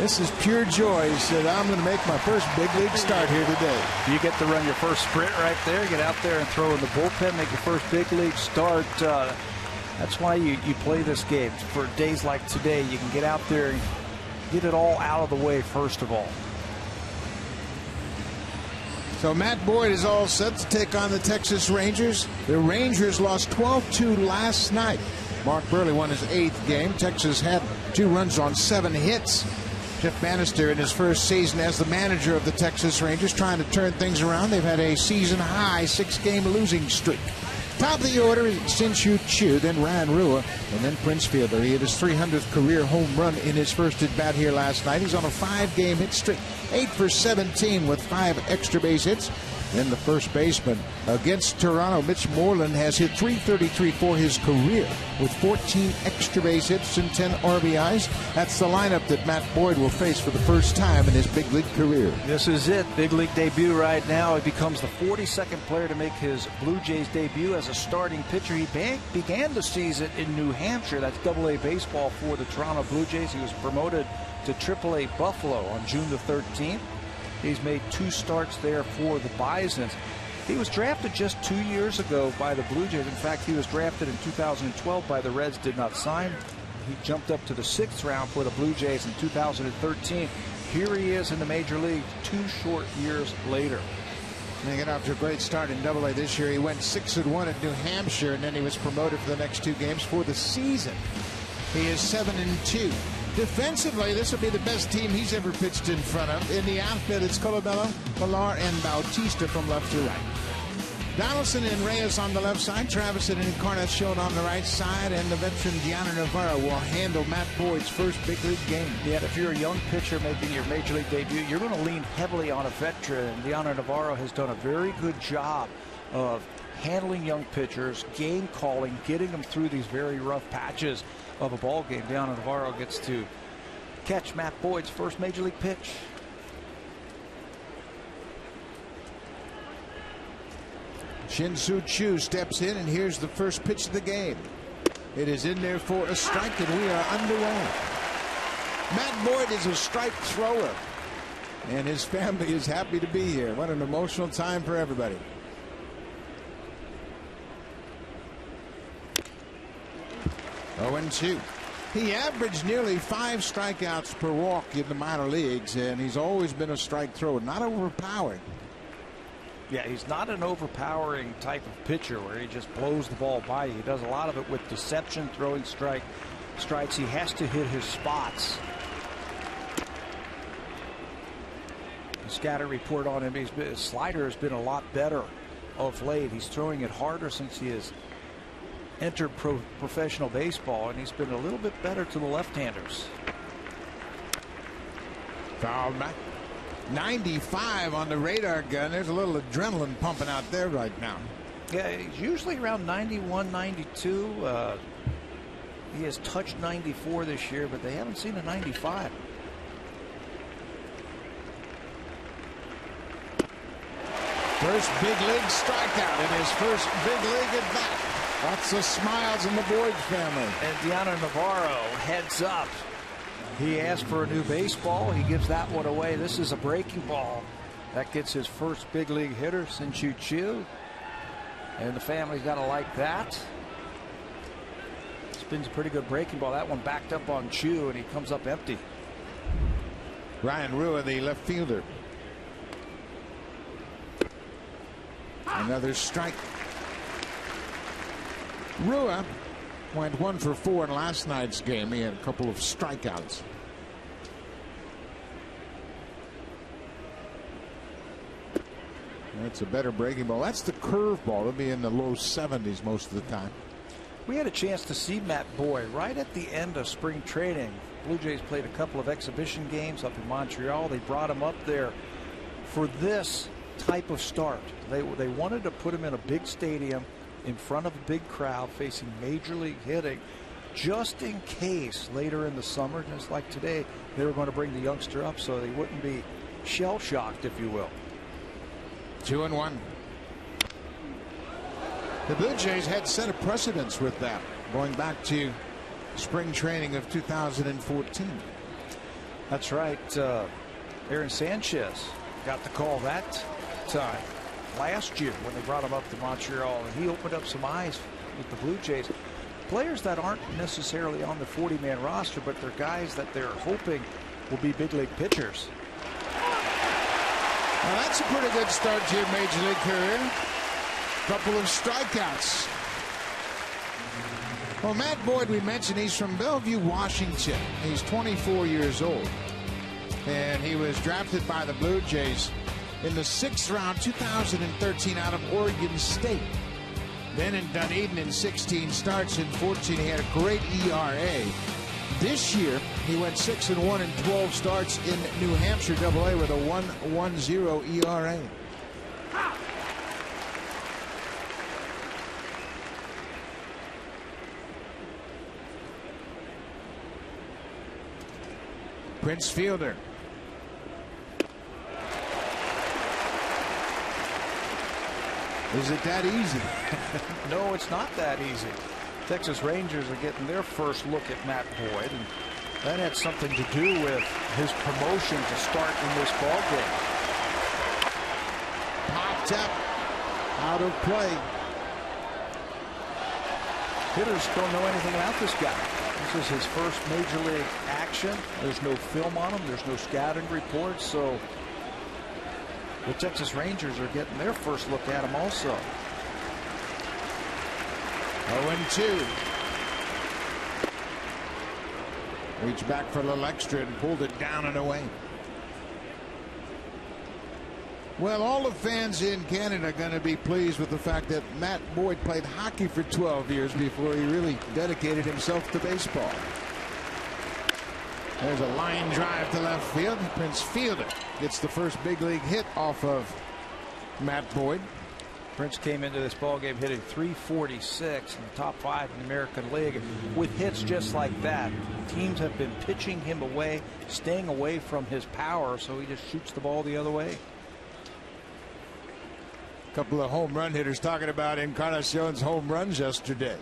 This is pure joy. He said, I'm going to make my first big league start here today. You get to run your first sprint right there. Get out there and throw in the bullpen. Make your first big league start. That's why you play this game. For days like today, you can get out there and get it all out of the way first of all. So Matt Boyd is all set to take on the Texas Rangers. The Rangers lost 12-2 last night. Mark Burley won his 8th game. Texas had 2 runs on 7 hits. Jeff Bannister in his first season as the manager of the Texas Rangers trying to turn things around. They've had a season-high 6-game losing streak. Top of the order is Shin-Soo Choo, then Ryan Rua, and then Prince Fielder. He had his 300th career home run in his first at-bat here last night. He's on a 5-game hit streak, 8 for 17 with 5 extra base hits. Then the first baseman against Toronto, Mitch Moreland, has hit .333 for his career with 14 extra base hits and 10 RBIs. That's the lineup that Matt Boyd will face for the first time in his big league career. This is it. Big league debut right now. He becomes the 42nd player to make his Blue Jays debut as a starting pitcher. He began the season in New Hampshire. That's AA baseball for the Toronto Blue Jays. He was promoted to AAA Buffalo on June the 13th. He's made 2 starts there for the Bisons. He was drafted just 2 years ago by the Blue Jays. In fact, he was drafted in 2012 by the Reds, did not sign. He jumped up to the 6th round for the Blue Jays in 2013. Here he is in the major league 2 short years later. He got off to a great start in AA this year. He went 6-1 at New Hampshire, and then he was promoted for the next 2 games for the season. He is 7-2. Defensively, this will be the best team he's ever pitched in front of. In the outfield, it's Colabello, Pilar, and Bautista from left to right. Donaldson and Reyes on the left side. Travis and Encarnacion on the right side. And the veteran Diana Navarro will handle Matt Boyd's first big league game. Yeah, if you're a young pitcher making your major league debut, you're going to lean heavily on a veteran. Diana Navarro has done a very good job of handling young pitchers, game calling, getting them through these very rough patches of a ball game. Diana Navarro gets to catch Matt Boyd's first major league pitch. Shin-Soo Choo steps in, and here's the first pitch of the game. It is in there for a strike, and we are underway. Matt Boyd is a strike thrower, and his family is happy to be here. What an emotional time for everybody. Oh, 0-2. He averaged nearly 5 strikeouts per walk in the minor leagues, and he's always been a strike thrower, not overpowering. Yeah, he's not an overpowering type of pitcher where he just blows the ball by you. He does a lot of it with deception, throwing strikes. He has to hit his spots. The scatter report on him, his slider has been a lot better of late. He's throwing it harder since he has entered professional baseball, and he's been a little bit better to the left-handers. Foul back. 95 on the radar gun. There's a little adrenaline pumping out there right now. Yeah, he's usually around 91, 92. He has touched 94 this year, but they haven't seen a 95. First big league strikeout in his first big league at bat. Lots of smiles in the Boyd family. And Diana Navarro heads up. He asked for a new baseball. He gives that one away. This is a breaking ball. That gets his first big league hitter, Shin-Soo Choo. And the family's got to like that. Spins a pretty good breaking ball. That one backed up on Choo, and he comes up empty. Ryan Rua, the left fielder. Another strike. Rua went 1 for 4 in last night's game. He had a couple of strikeouts. That's a better breaking ball. That's the curve ball. It'll be in the low 70s most of the time. We had a chance to see Matt Boyd right at the end of spring training. Blue Jays played a couple of exhibition games up in Montreal. They brought him up there for this type of start. They wanted to put him in a big stadium in front of a big crowd facing major league hitting, just in case later in the summer, just like today, they were going to bring the youngster up so they wouldn't be shell shocked, if you will. 2-1. The Blue Jays had set a precedence with that going back to spring training of 2014. That's right. Aaron Sanchez got the call that time last year when they brought him up to Montreal, and he opened up some eyes with the Blue Jays. Players that aren't necessarily on the 40-man roster, but they're guys that they're hoping will be big league pitchers. Well, that's a pretty good start to your major league career. Couple of strikeouts. Well, Matt Boyd, we mentioned, he's from Bellevue, Washington. He's 24 years old. And he was drafted by the Blue Jays in the 6th round, 2013, out of Oregon State. Then in Dunedin in 16 starts. In 14, he had a great ERA. This year, he went 6-1 in 12 starts in New Hampshire AA with a 1.10 ERA. Prince Fielder. Is it that easy? No, it's not that easy. Texas Rangers are getting their first look at Matt Boyd, and that had something to do with his promotion to start in this ball game. Popped up, out of play. Hitters don't know anything about this guy. This is his first major league action. There's no film on him. There's no scouting reports. So the Texas Rangers are getting their first look at him also. 0-2. Reached back for a little extra and pulled it down and away. Well, all the fans in Canada are going to be pleased with the fact that Matt Boyd played hockey for 12 years before he really dedicated himself to baseball. There's a line drive to left field. Prince Fielder gets the first big league hit off of Matt Boyd. Prince came into this ball game hitting .346 in the top 5 in the American League. With hits just like that, teams have been pitching him away, staying away from his power, so he just shoots the ball the other way. A couple of home run hitters talking about Encarnacion's home runs yesterday.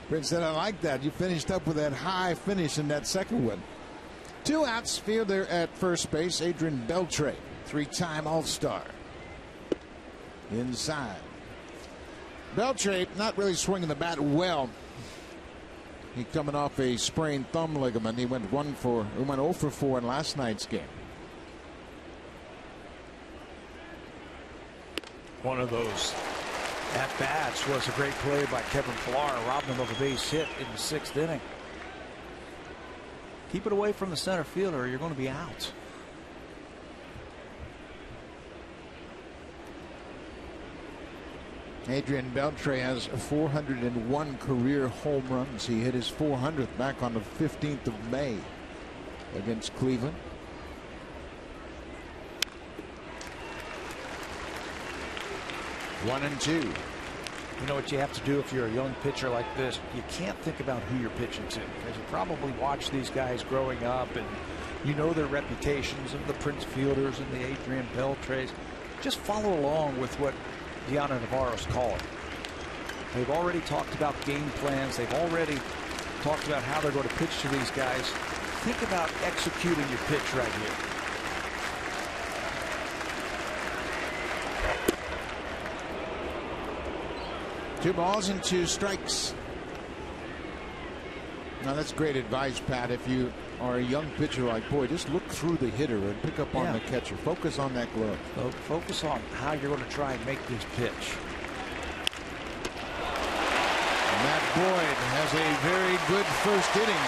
Prince said, I like that. You finished up with that high finish in that second one. 2 outs. Fielder at first base. Adrian Beltre, 3-time All-Star. Inside. Beltre not really swinging the bat well. He coming off a sprained thumb ligament. He went 0 for 4 in last night's game. One of those at-bats was a great play by Kevin Pillar, robbed him of a base hit in the 6th inning. Keep it away from the center fielder or you're going to be out. Adrian Beltre has 401 career home runs. He hit his 400th back on the 15th of May against Cleveland. One and two. You know what you have to do if you're a young pitcher like this? You can't think about who you're pitching to, because you probably watch these guys growing up and you know their reputations of the Prince Fielders and the Adrian Beltres. Just follow along with what Deanna Navarro's calling. They've already talked about game plans. They've already talked about how they're going to pitch to these guys. Think about executing your pitch right here. Two balls and 2 strikes. Now that's great advice, Pat. If you are a young pitcher like Boyd, just look through the hitter and pick up on the catcher. Focus on that glove. So focus on how you're going to try and make this pitch. Matt Boyd has a very good first inning.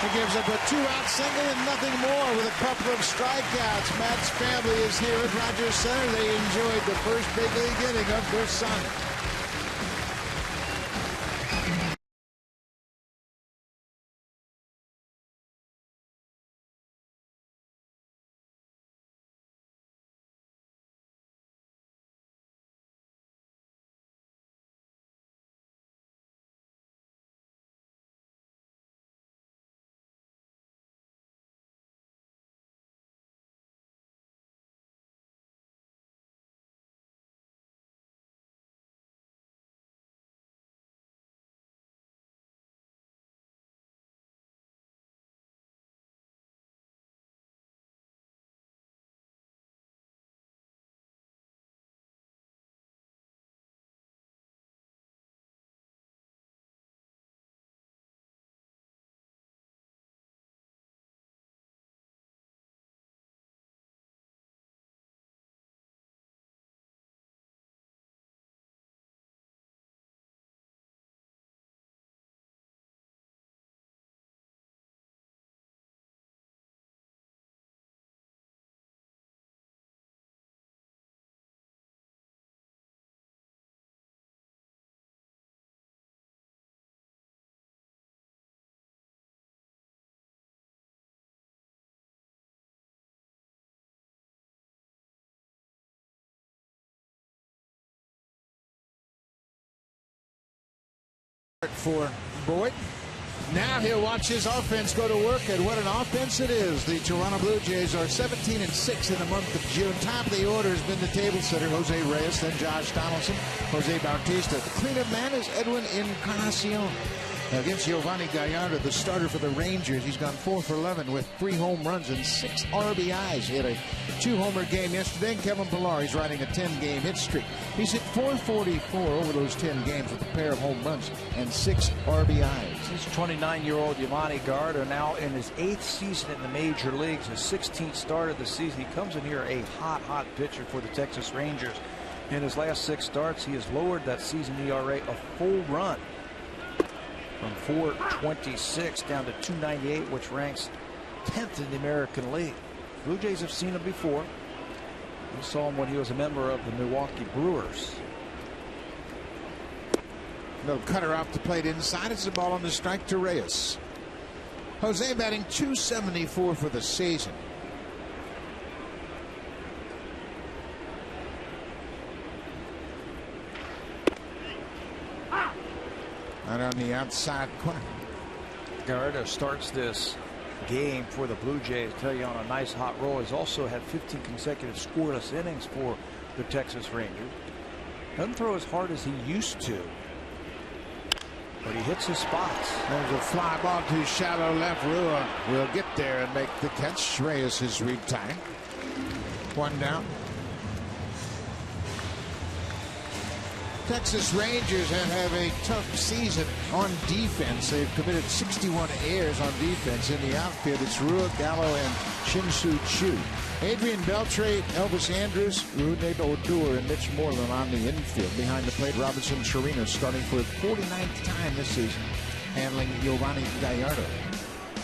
He gives up a 2-out single and nothing more with a couple of strikeouts. Matt's family is here at Rogers Center. They enjoyed the first big league inning of their son. For Boyd. Now he'll watch his offense go to work, and what an offense it is. The Toronto Blue Jays are 17-6 in the month of June. Top of the order has been the table setter, Jose Reyes, then Josh Donaldson, Jose Bautista. The cleanup man is Edwin Encarnacion. Against Giovanni Gallardo, the starter for the Rangers. He's gone 4 for 11 with 3 home runs and 6 RBIs. He had a 2-homer game yesterday. And Kevin Pillar, he's riding a 10-game hit streak. He's hit 444 over those 10 games with a pair of home runs and 6 RBIs. He's 29-year-old Giovanni Gallardo, now in his 8th season in the major leagues, his 16th start of the season. He comes in here a hot pitcher for the Texas Rangers. In his last 6 starts, he has lowered that season ERA a full run, from 4.26 down to 2.98, which ranks 10th in the American League. Blue Jays have seen him before. We saw him when he was a member of the Milwaukee Brewers. Little cutter off the plate inside. It's a ball on the strike to Reyes. Jose batting .274 for the season. Out on the outside corner. Gallardo starts this game for the Blue Jays, tell you, on a nice hot roll. He's also had 15 consecutive scoreless innings for the Texas Rangers. Doesn't throw as hard as he used to, but he hits his spots. There's a fly ball to shallow left. Rua will get there and make the catch. Reyes is retired. 1 down. Texas Rangers have a tough season on defense. They've committed 61 errors on defense. In the outfield, it's Rua, Gallo, and Shin-Soo Choo. Adrian Beltre, Elvis Andrus, Rune Odor, and Mitch Moreland on the infield. Behind the plate, Robinson Chirinos starting for the 49th time this season, handling Giovanni Gallardo.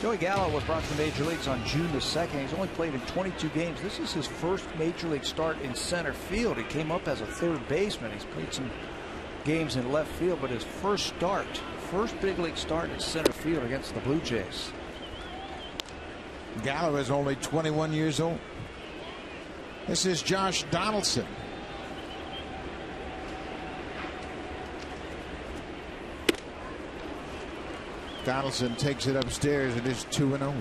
Joey Gallo was brought to the major leagues on June the 2nd. He's only played in 22 games. This is his first major league start in center field. He came up as a third baseman. He's played some games in left field, but his first big league start in center field against the Blue Jays. Gallo is only 21 years old. This is Josh Donaldson. Donaldson takes it upstairs and is 2-0.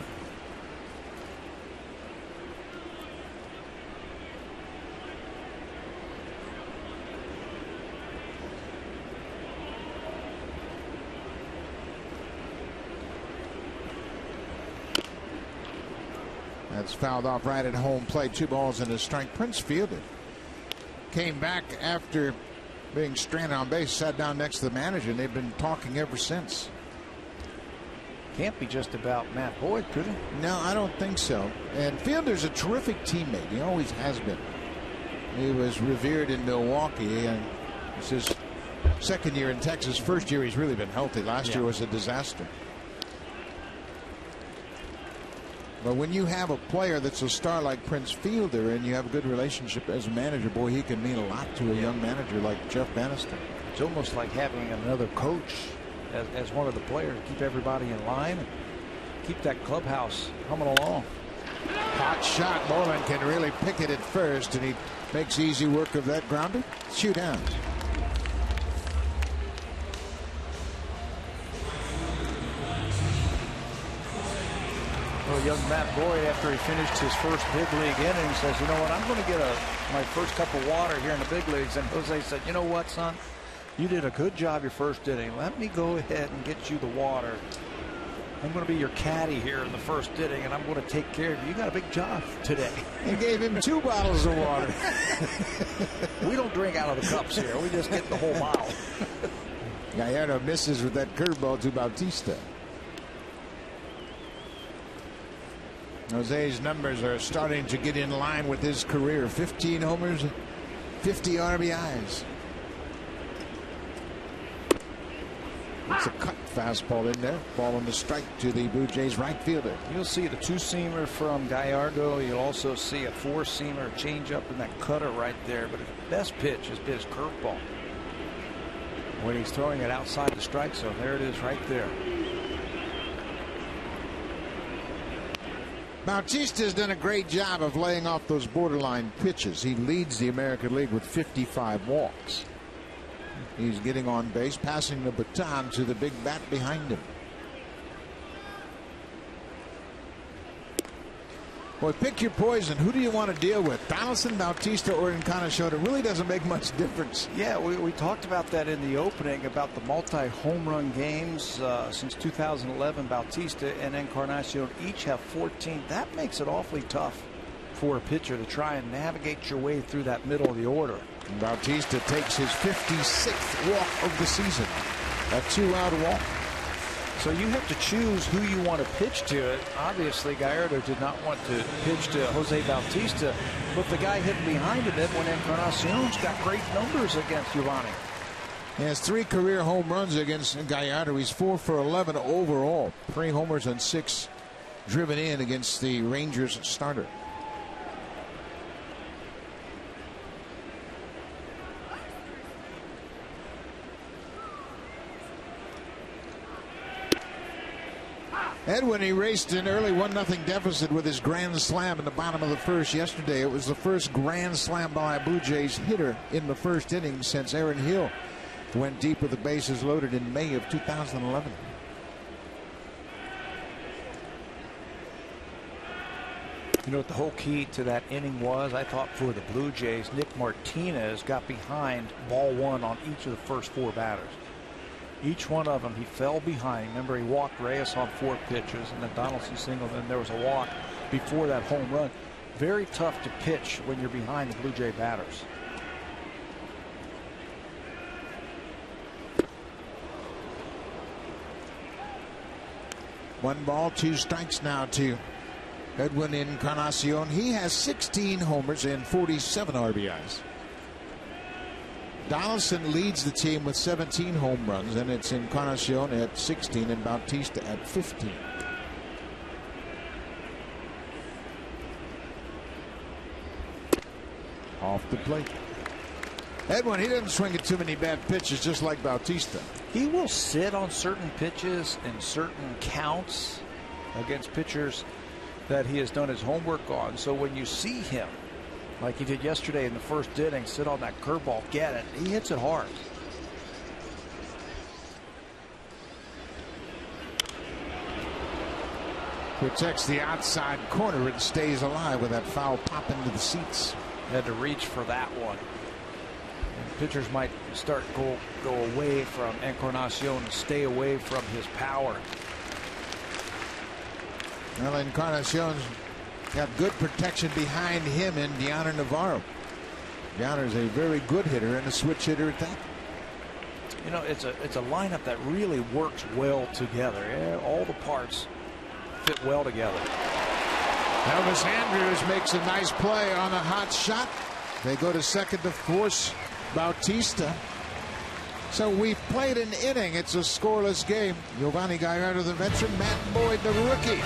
That's fouled off right at home plate. 2 balls and a strike. Prince fielded. Came back after being stranded on base, sat down next to the manager, and they've been talking ever since. Can't be just about Matt Boyd, could it? No, I don't think so. And Fielder's a terrific teammate. He always has been. He was revered in Milwaukee, and it's his 2nd year in Texas. 1st year he's really been healthy. Last year was a disaster. But when you have a player that's a star like Prince Fielder and you have a good relationship as a manager, boy, he can mean a lot to a young manager like Jeff Bannister. It's almost like having another coach as one of the players, keep everybody in line and keep that clubhouse humming along. Hot shot. Moreland can really pick it at first, and he makes easy work of that grounder. Shoot out. Well, young Matt Boyd, after he finished his first big league inning, says, you know what, I'm going to get my first cup of water here in the big leagues. And Jose said, you know what, son, you did a good job your first inning. Let me go ahead and get you the water. I'm going to be your caddy here in the first inning, and I'm going to take care of you. You got a big job today. He gave him 2 bottles of water. We don't drink out of the cups here. We just get the whole bottle. Gallardo misses with that curveball to Bautista. Jose's numbers are starting to get in line with his career. 15 homers, 50 RBIs. It's a cut fastball in there. Ball on the strike to the Blue Jays right fielder. You'll see the 2-seamer from Gallardo. You'll also see a 4-seamer, changeup, and that cutter right there. But his best pitch has been his curveball when he's throwing it outside the strike zone. There it is right there. Bautista's done a great job of laying off those borderline pitches. He leads the American League with 55 walks. He's getting on base, passing the baton to the big bat behind him. Boy, pick your poison. Who do you want to deal with? Donaldson, Bautista, or Encarnacion? It really doesn't make much difference. Yeah, we talked about that in the opening, about the multi-home run games since 2011. Bautista and Encarnacion each have 14. That makes it awfully tough for a pitcher to try and navigate your way through that middle of the order. Bautista takes his 56th walk of the season. A 2-out walk. So you have to choose who you want to pitch to. Obviously, Gallardo did not want to pitch to Jose Bautista, but the guy hitting behind him, Edwin Encarnacion's got great numbers against Giovanni. He has 3 career home runs against Gallardo. He's 4 for 11 overall. 3 homers and 6 driven in against the Rangers starter. Edwin erased an early 1-0 deficit with his grand slam in the bottom of the first yesterday. It was the first grand slam by a Blue Jays hitter in the first inning since Aaron Hill went deep with the bases loaded in May of 2011. You know what the whole key to that inning was? I thought for the Blue Jays, Nick Martinez got behind ball 1 on each of the first 4 batters. Each one of them, he fell behind. Remember, he walked Reyes on 4 pitches, and then Donaldson singled, and there was a walk before that home run. Very tough to pitch when you're behind the Blue Jay batters. One ball, 2 strikes now to Edwin Encarnacion. He has 16 homers and 47 RBIs. Donaldson leads the team with 17 home runs, and it's Encarnacion at 16 and Bautista at 15. Off the plate. Edwin, he doesn't swing at too many bad pitches, just like Bautista. He will sit on certain pitches and certain counts against pitchers that he has done his homework on. So when you see him, like he did yesterday in the first inning, sit on that curveball, get it, he hits it hard. Protects the outside corner and stays alive with that foul pop into the seats. Had to reach for that one. And pitchers might start go away from Encarnacion and stay away from his power. Well, Encarnacion's got good protection behind him in Deoner Navarro. Deoner's a very good hitter and a switch hitter at that. You know, it's a lineup that really works well together. Yeah, all the parts fit well together. Elvis Andrews makes a nice play on a hot shot. They go to second to force Bautista. So we've played an inning. It's a scoreless game. Giovanni Gallardo, the veteran, Matt Boyd, the rookie,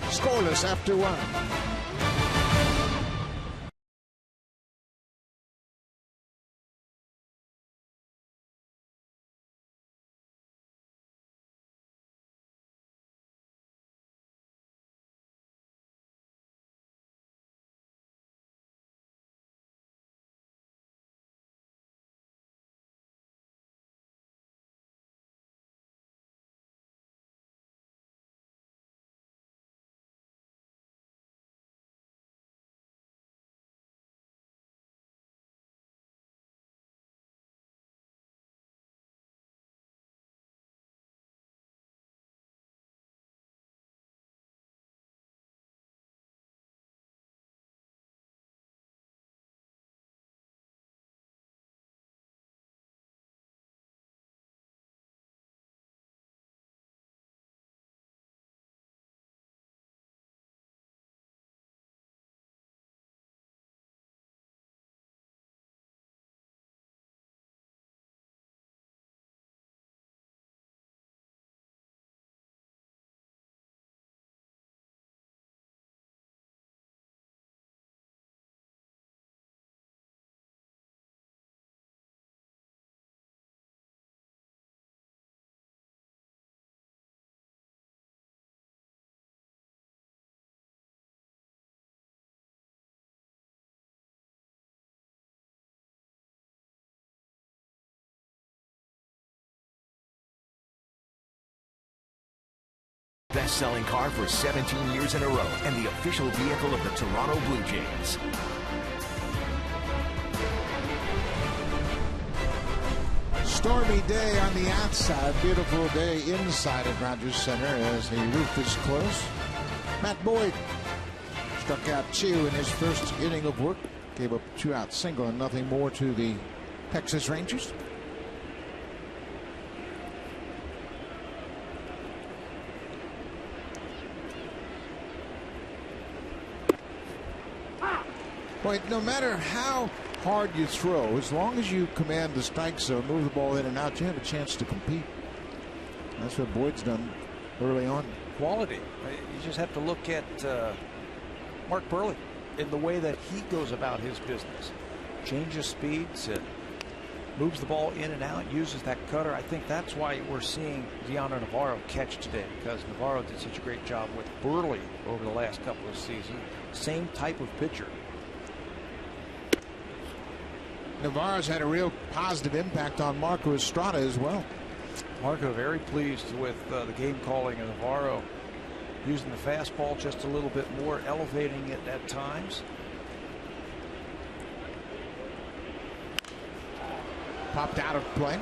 scoreless after 1. best-selling car for 17 years in a row and the official vehicle of the Toronto Blue Jays. Stormy day on the outside, beautiful day inside at Rogers Center as the roof is closed. Matt Boyd struck out 2 in his first inning of work, gave up a 2-out single and nothing more to the Texas Rangers. Boy, no matter how hard you throw, as long as you command the strike zone, move the ball in and out, you have a chance to compete. That's what Boyd's done early on. Quality. You just have to look at Mark Buehrle in the way that he goes about his business. Changes speeds, moves the ball in and out, uses that cutter. I think that's why we're seeing Deoner Navarro catch today, because Navarro did such a great job with Buehrle over the last couple of seasons. Same type of pitcher. Navarro's had a real positive impact on Marco Estrada as well. Marco very pleased with the game calling of Navarro, using the fastball just a little bit more, elevating it at times. Popped out of play.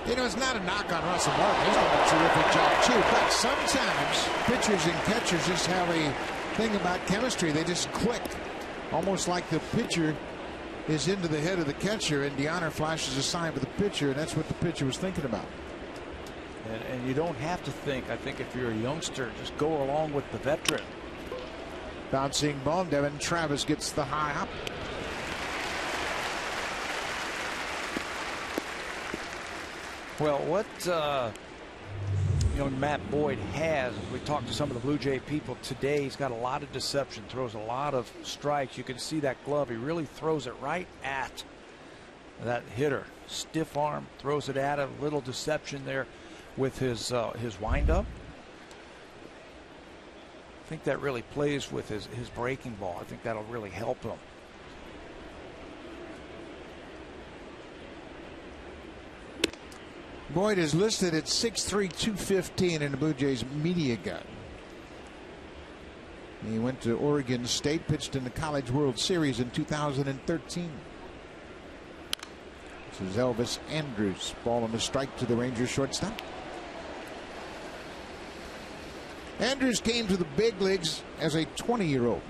You know, it's not a knock on Russell Martin. He's done a terrific job too, but sometimes pitchers and catchers just have a thing about chemistry. They just click, almost like the pitcher is into the head of the catcher and Deoner flashes a sign for the pitcher, and that's what the pitcher was thinking about. And you don't have to think. I think if you're a youngster, just go along with the veteran. Bouncing ball. Devin Travis gets the high hop. Well, what young Matt Boyd has, we talked to some of the Blue Jay people today, he's got a lot of deception, throws a lot of strikes. You can see that glove. He really throws it right at that hitter. Stiff arm, throws it at him. A little deception there with his windup. I think that really plays with his breaking ball. I think that'll really help him. Boyd is listed at 6'3", 215 in the Blue Jays media guide. He went to Oregon State, pitched in the College World Series in 2013. This is Elvis Andrus. Ball and a strike to the Rangers shortstop. Andrus came to the big leagues as a 20-year-old.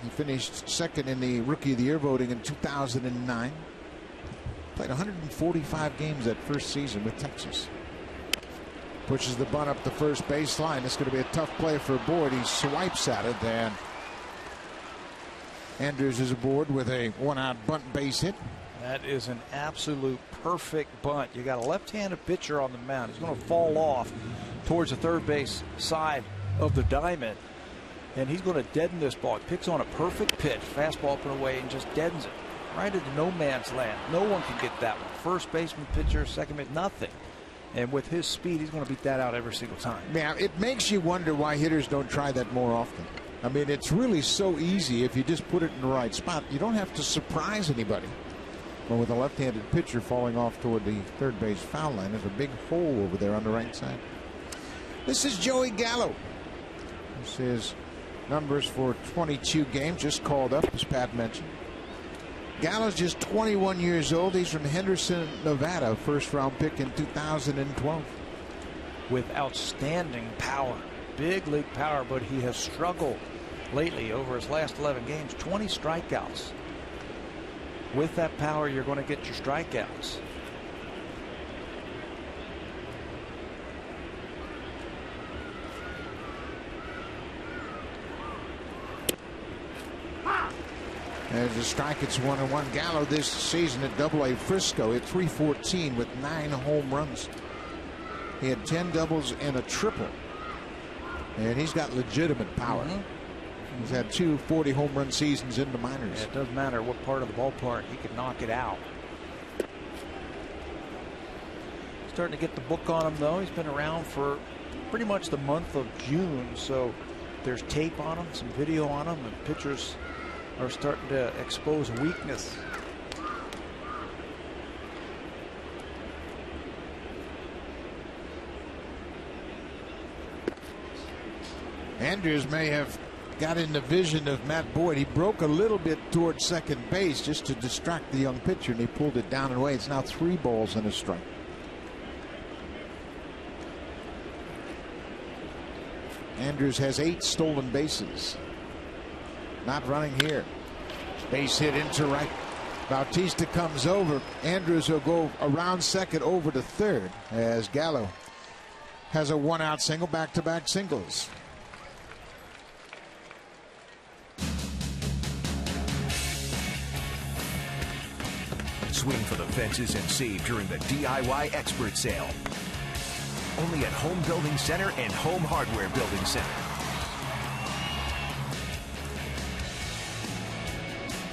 He finished second in the Rookie of the Year voting in 2009. Played 145 games that first season with Texas. Pushes the bunt up the first baseline. It's going to be a tough play for Boyd. He swipes at it, and Andrus is aboard with a one-out bunt base hit. That is an absolute perfect bunt. You got a left-handed pitcher on the mound. He's going to fall off towards the third base side of the diamond, and he's going to deaden this ball. He picks on a perfect pitch, fastball up and away, and just deadens it right into no man's land. No one can get that one. First baseman, pitcher, second base, nothing. And with his speed, he's going to beat that out every single time. Yeah, it makes you wonder why hitters don't try that more often. I mean, it's really so easy if you just put it in the right spot. You don't have to surprise anybody. But with a left-handed pitcher falling off toward the third base foul line, there's a big hole over there on the right side. This is Joey Gallo. This is numbers for 22 games, just called up, as Pat mentioned. Gallo's just 21 years old. He's from Henderson, Nevada, first-round pick in 2012. With outstanding power, big league power, but he has struggled lately over his last 11 games. 20 strikeouts. With that power, you're going to get your strikeouts. There's a strike. It's 1-1. Gallo this season at Double-A Frisco at .314 with 9 home runs. He had 10 doubles and a triple. And he's got legitimate power. He's had 2 40 home run seasons in the minors. Yeah, it doesn't matter what part of the ballpark, he can knock it out. Starting to get the book on him, though. He's been around for pretty much the month of June, so there's tape on him, some video on him, and pitchers are starting to expose weakness. Andrews may have got in the vision of Matt Boyd. He broke a little bit towards second base just to distract the young pitcher, and he pulled it down and away. It's now 3 balls and a strike. Andrews has 8 stolen bases. Not running here. Base hit into right. Bautista comes over. Andrews will go around second over to third as Gallo has a 1-out single, back-to-back singles. Swing for the fences and save during the DIY Expert Sale. Only at Home Building Center and Home Hardware Building Center.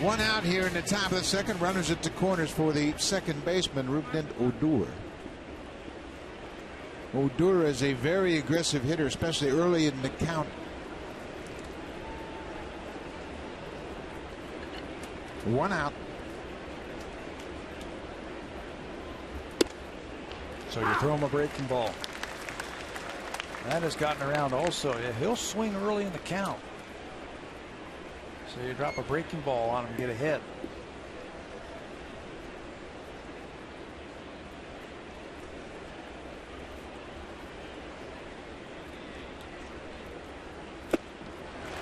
1 out here in the top of the second. Runners at the corners for the second baseman, Rougned Odor. Odor is a very aggressive hitter, especially early in the count. One out. So you throw him a breaking ball. That has gotten around also. Yeah, he'll swing early in the count. So you drop a breaking ball on him and get ahead.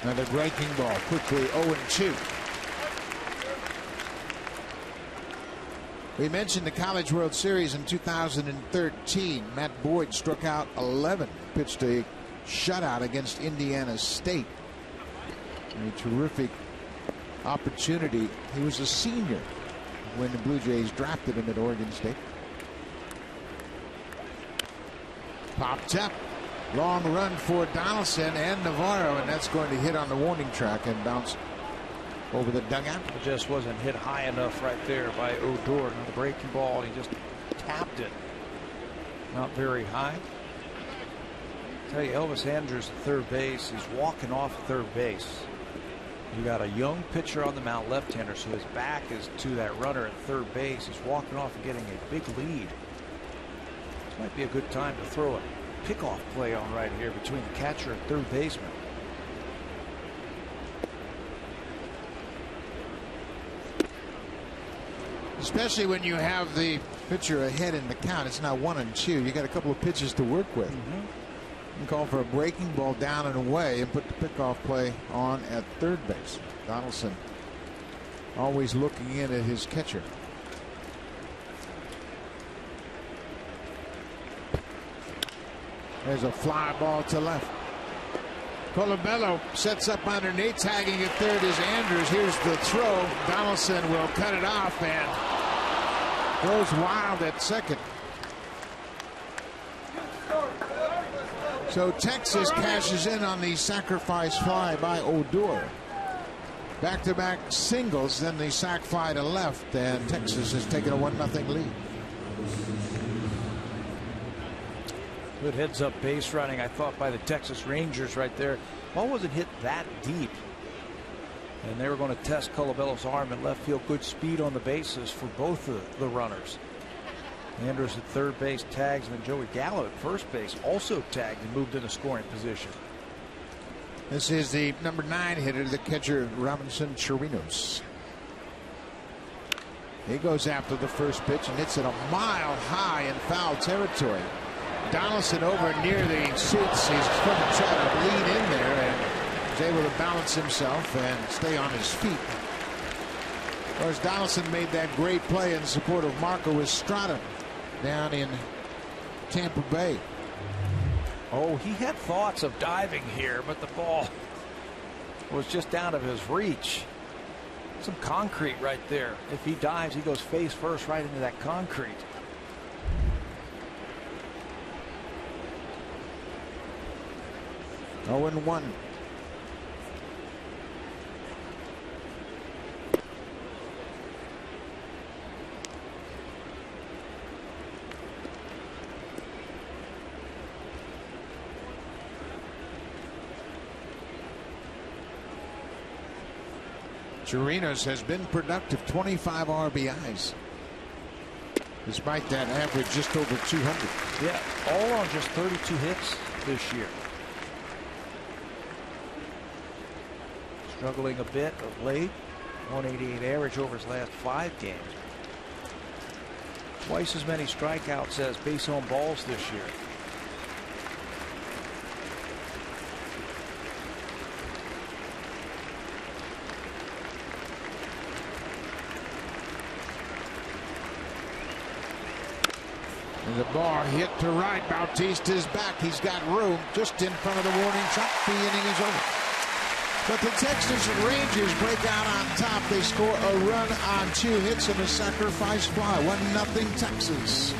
Another breaking ball, quickly 0-2. We mentioned the College World Series in 2013. Matt Boyd struck out 11, pitched a shutout against Indiana State. A terrific opportunity. He was a senior when the Blue Jays drafted him at Oregon State. Popped up. Long run for Donaldson and Navarro, and that's going to hit on the warning track and bounce over the dugout. It just wasn't hit high enough right there by Odor. Another breaking ball, and he just tapped it. Not very high. I tell you, Elvis Andrews at third base. He's walking off third base. You got a young pitcher on the mound, left-hander, so his back is to that runner at third base. He's walking off and getting a big lead. This might be a good time to throw a pickoff play on right here between the catcher and third baseman. Especially when you have the pitcher ahead in the count. It's now 1-2. You got a couple of pitches to work with. You call for a breaking ball down and away and put the pickoff play on at third base. Donaldson always looking in at his catcher. There's a fly ball to left. Colabello sets up underneath. Tagging at third is Andrews. Here's the throw. Donaldson will cut it off and goes wild at second. So Texas cashes in on the sacrifice fly by Odor. Back-to-back singles, then the sac fly to left, and Texas has taken a 1-0 lead. Good heads-up base running, I thought, by the Texas Rangers right there. Ball wasn't hit that deep. And they were going to test Colabello's arm in left field. Good speed on the bases for both of the runners. Andrews at third base tags, and then Joey Gallo at first base also tagged and moved into scoring position. This is the number 9 hitter, the catcher Robinson Chirinos. He goes after the first pitch and hits it a mile high in foul territory. Donaldson over near the seats. He's going to try to lead in there and is able to balance himself and stay on his feet. Of course, Donaldson made that great play in support of Marco Estrada down in Tampa Bay. Oh, he had thoughts of diving here, but the ball was just out of his reach. Some concrete right there. If he dives, he goes face first right into that concrete. Oh, and 1. Chirinos has been productive, 25 RBIs. Despite that average just over 200. Yeah, all on just 32 hits this year. struggling a bit of late. 188 average over his last 5 games. Twice as many strikeouts as base on balls this year. And the ball hit to right. Bautista's back. He's got room just in front of the warning shot. The inning is over. But the Texas Rangers break out on top. They score a run on 2 hits and a sacrifice fly. 1-0 Texas.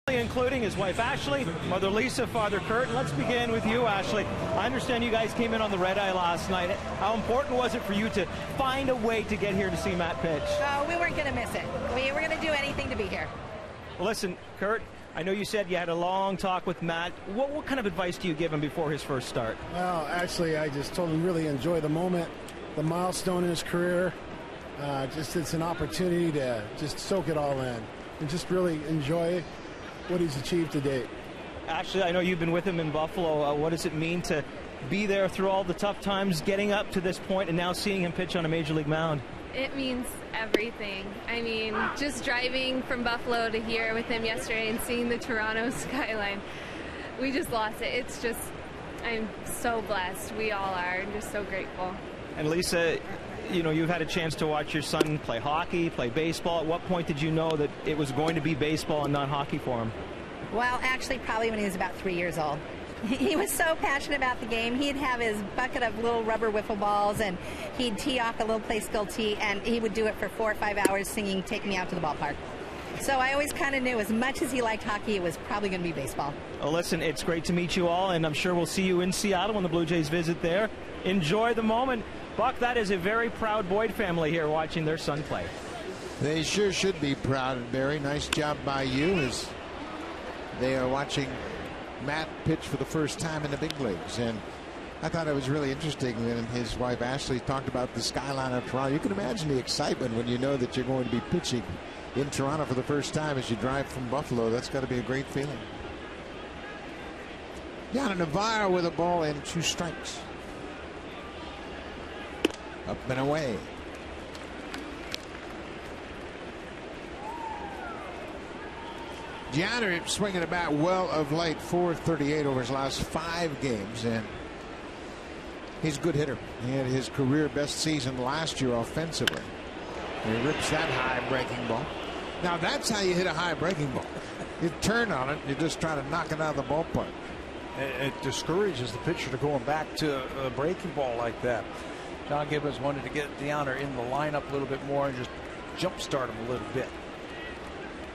Including his wife Ashley, mother Lisa, father Kurt. Let's begin with you, Ashley. I understand you guys came in on the red eye last night. How important was it for you to find a way to get here to see Matt pitch? We weren't going to miss it. We were going to do anything to be here. Well, listen, Kurt, I know you said you had a long talk with Matt. What kind of advice do you give him before his first start? Well, actually, I just told him really enjoy the moment, the milestone in his career. It's an opportunity to just soak it all in and just really enjoy what he's achieved to date. Ashley, I know you've been with him in Buffalo. What does it mean to be there through all the tough times, getting up to this point, and now seeing him pitch on a major league mound? It means everything. I mean, just driving from Buffalo to here with him yesterday and seeing the Toronto skyline, we just lost it. It's just, I'm so blessed. We all are. I'm just so grateful. And Lisa, you know, you've had a chance to watch your son play hockey, play baseball. At what point did you know that it was going to be baseball and not hockey for him? Well, actually, probably when he was about 3 years old. He was so passionate about the game. He'd have his bucket of little rubber wiffle balls, and he'd tee off a little play skill tee, and he would do it for 4 or 5 hours singing "Take Me Out to the Ballpark." So I always kind of knew as much as he liked hockey, it was probably going to be baseball. Well, listen, it's great to meet you all, and I'm sure we'll see you in Seattle when the Blue Jays visit there. Enjoy the moment. Buck, that is a very proud Boyd family here watching their son play. They sure should be proud, Barry. Nice job by you as they are watching Matt pitch for the first time in the big leagues. And I thought it was really interesting when his wife Ashley talked about the skyline of Toronto. You can imagine the excitement when you know that you're going to be pitching in Toronto for the first time as you drive from Buffalo. That's got to be a great feeling. Down to Navarro with a ball and 2 strikes. Up and away. Gianner swinging about well of late. 438 over his last 5 games, and he's a good hitter. He had his career best season last year offensively. He rips that high breaking ball. Now that's how you hit a high breaking ball. You turn on it, you just try to knock it out of the ballpark. It discourages the pitcher to going back to a breaking ball like that. John Gibbons wanted to get Gianner in the lineup a little bit more and just jumpstart him a little bit.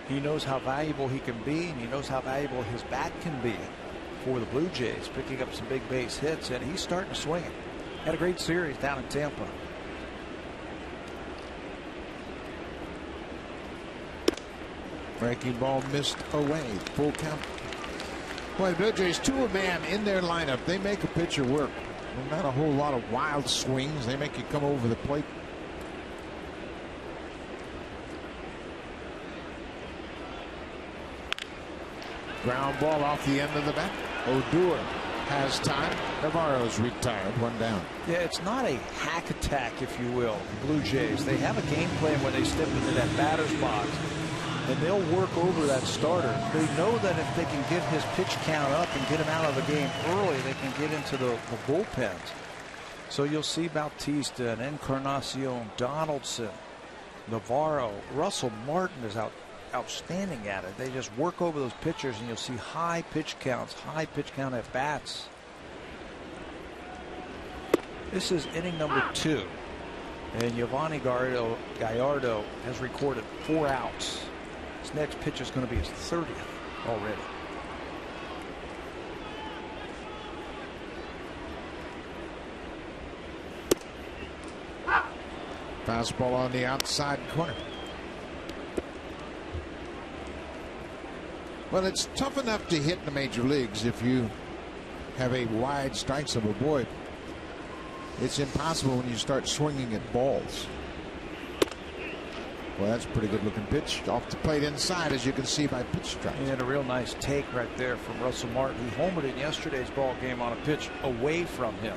He knows how valuable he can be, and he knows how valuable his bat can be for the Blue Jays, picking up some big base hits, and he's starting to swing it. Had a great series down in Tampa. Breaking ball missed away. Full count. Boy, the Blue Jays, 2-man in their lineup. They make a pitcher work. Not a whole lot of wild swings. They make you come over the plate. Ground ball off the end of the bat. Odor has time. Navarro's retired. 1 down. Yeah, it's not a hack attack, if you will. The Blue Jays, they have a game plan when they step into that batter's box, and they'll work over that starter. They know that if they can get his pitch count up and get him out of the game early, they can get into the bullpens. So you'll see Bautista and Encarnacion, Donaldson, Navarro, Russell Martin is outstanding at it. They just work over those pitchers, and you'll see high pitch counts, high pitch count at bats. This is inning number 2, and Giovanni Gallardo has recorded 4 outs. His next pitch is going to be his 30th already. Fastball on the outside corner. Well, it's tough enough to hit in the major leagues if you have a wide strike zone. But boy, it's impossible when you start swinging at balls. Well, that's a pretty good looking pitch off the plate inside, as you can see by pitch strike. And a real nice take right there from Russell Martin. He homered in yesterday's ball game on a pitch away from him.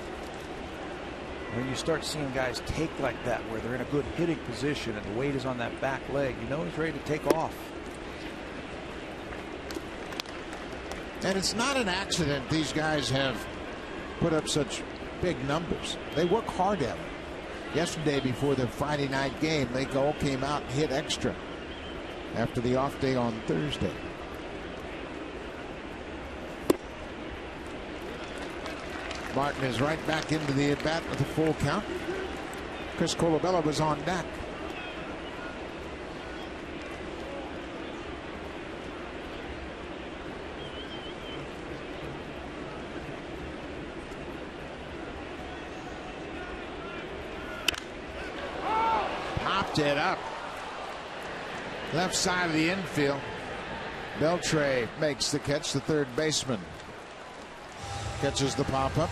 When you start seeing guys take like that, where they're in a good hitting position and the weight is on that back leg, you know he's ready to take off. And it's not an accident these guys have put up such big numbers. They work hard at it. Yesterday, before the Friday night game, they all came out and hit extra after the off day on Thursday. Martin is right back into the at-bat with a full count. Chris Colabello was on deck. Popped it up. Left side of the infield. Beltre makes the catch, the third baseman. Catches the pop-up.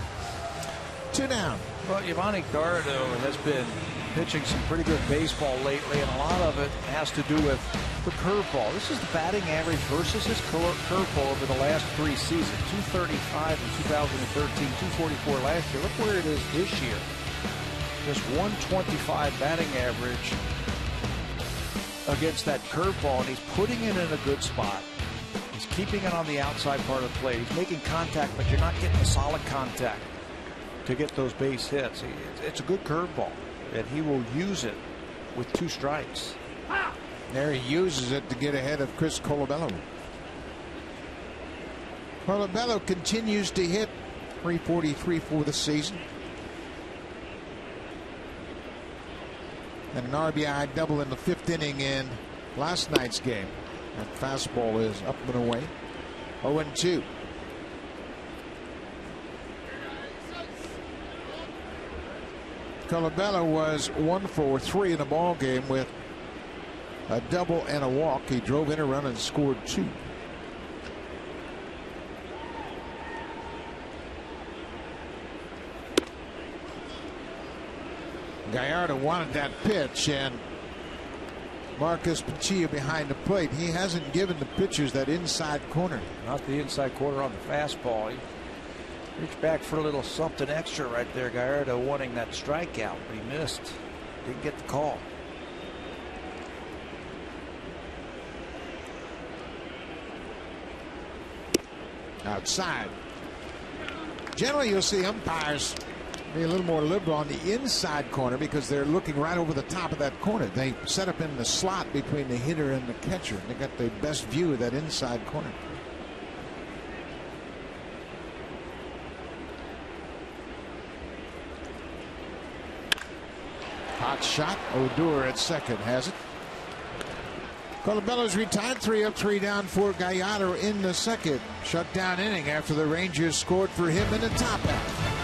2 down. Well, Giovanni Gallardo has been pitching some pretty good baseball lately, and a lot of it has to do with the curveball. This is the batting average versus his curveball over the last 3 seasons. 235 in 2013, 244 last year. Look where it is this year. Just 125 batting average against that curveball, and he's putting it in a good spot. He's keeping it on the outside part of the plate. He's making contact, but you're not getting a solid contact to get those base hits. It's a good curveball, and he will use it with 2 strikes. There he uses it to get ahead of Chris Colabello. Colabello continues to hit. 343 for the season. And an RBI double in the 5th inning in last night's game. That fastball is up and away. 0-2. Colabello was 1 for 3 in the ball game with a double and a walk. He drove in a run and scored 2. Gallardo wanted that pitch, and Marcus Pachilla behind the plate. He hasn't given the pitchers that inside corner. Not the inside corner on the fastball. He reached back for a little something extra right there. Gallardo wanting that strikeout, but he missed. Didn't get the call. Outside. Generally, you'll see umpires be a little more liberal on the inside corner because they're looking right over the top of that corner. They set up in the slot between the hitter and the catcher. They got the best view of that inside corner. Hot shot. Odor at second has it. Colabello's retired. 3 up, 3 down for Gallardo in the second shutdown inning after the Rangers scored for him in the top half.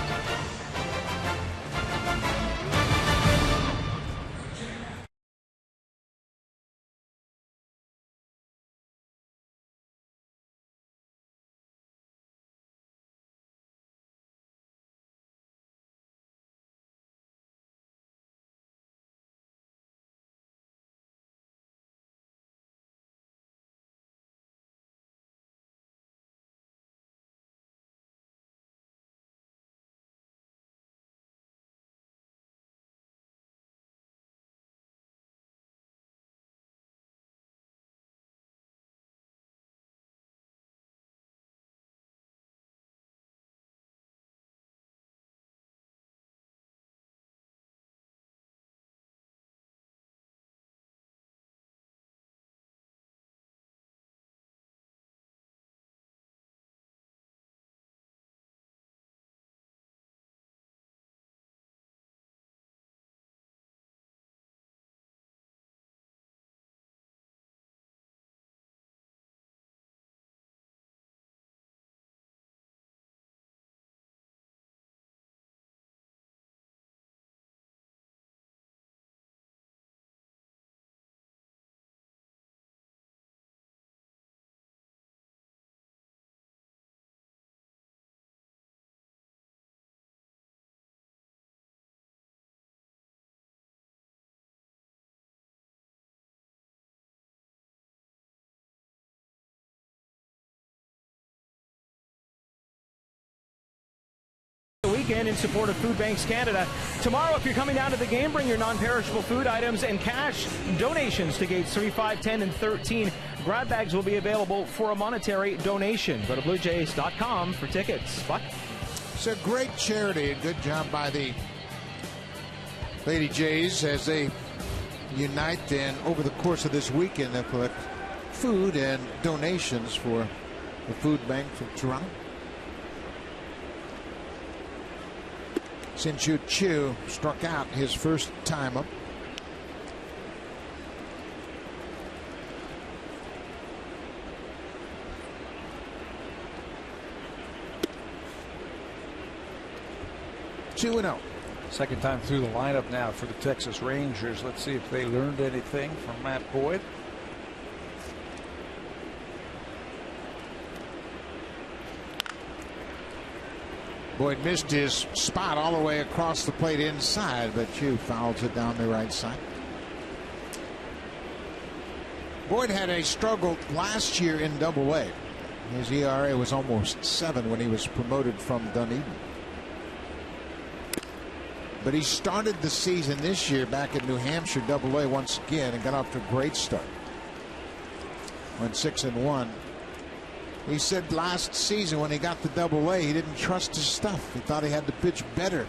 weekend in support of Food Banks Canada. Tomorrow, if you're coming down to the game, bring your non-perishable food items and cash donations to gates 3, 5, 10, and 13. Grab bags will be available for a monetary donation. Go to BlueJays.com for tickets. Buck? It's a great charity. Good job by the Lady Jays as they unite, and over the course of this weekend they'll collect food and donations for the food bank for Toronto. Sin-Chu Chu struck out his first time up. Two and 0. Second time through the lineup now for the Texas Rangers. Let's see if they learned anything from Matt Boyd. Boyd missed his spot all the way across the plate inside, but Chu fouls it down the right side. Boyd had a struggle last year in Double-A. His ERA was almost 7 when he was promoted from Dunedin. But he started the season this year back in New Hampshire Double-A once again and got off to a great start. Went 6-1. He said last season when he got to Double-A, he didn't trust his stuff. He thought he had to pitch better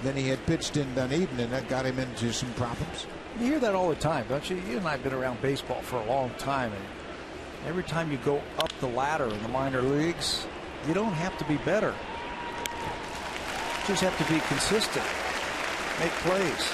than he had pitched in Dunedin, and that got him into some problems. You hear that all the time, don't you? You and I have been around baseball for a long time, and every time you go up the ladder in the minor leagues, you don't have to be better. You just have to be consistent. Make plays.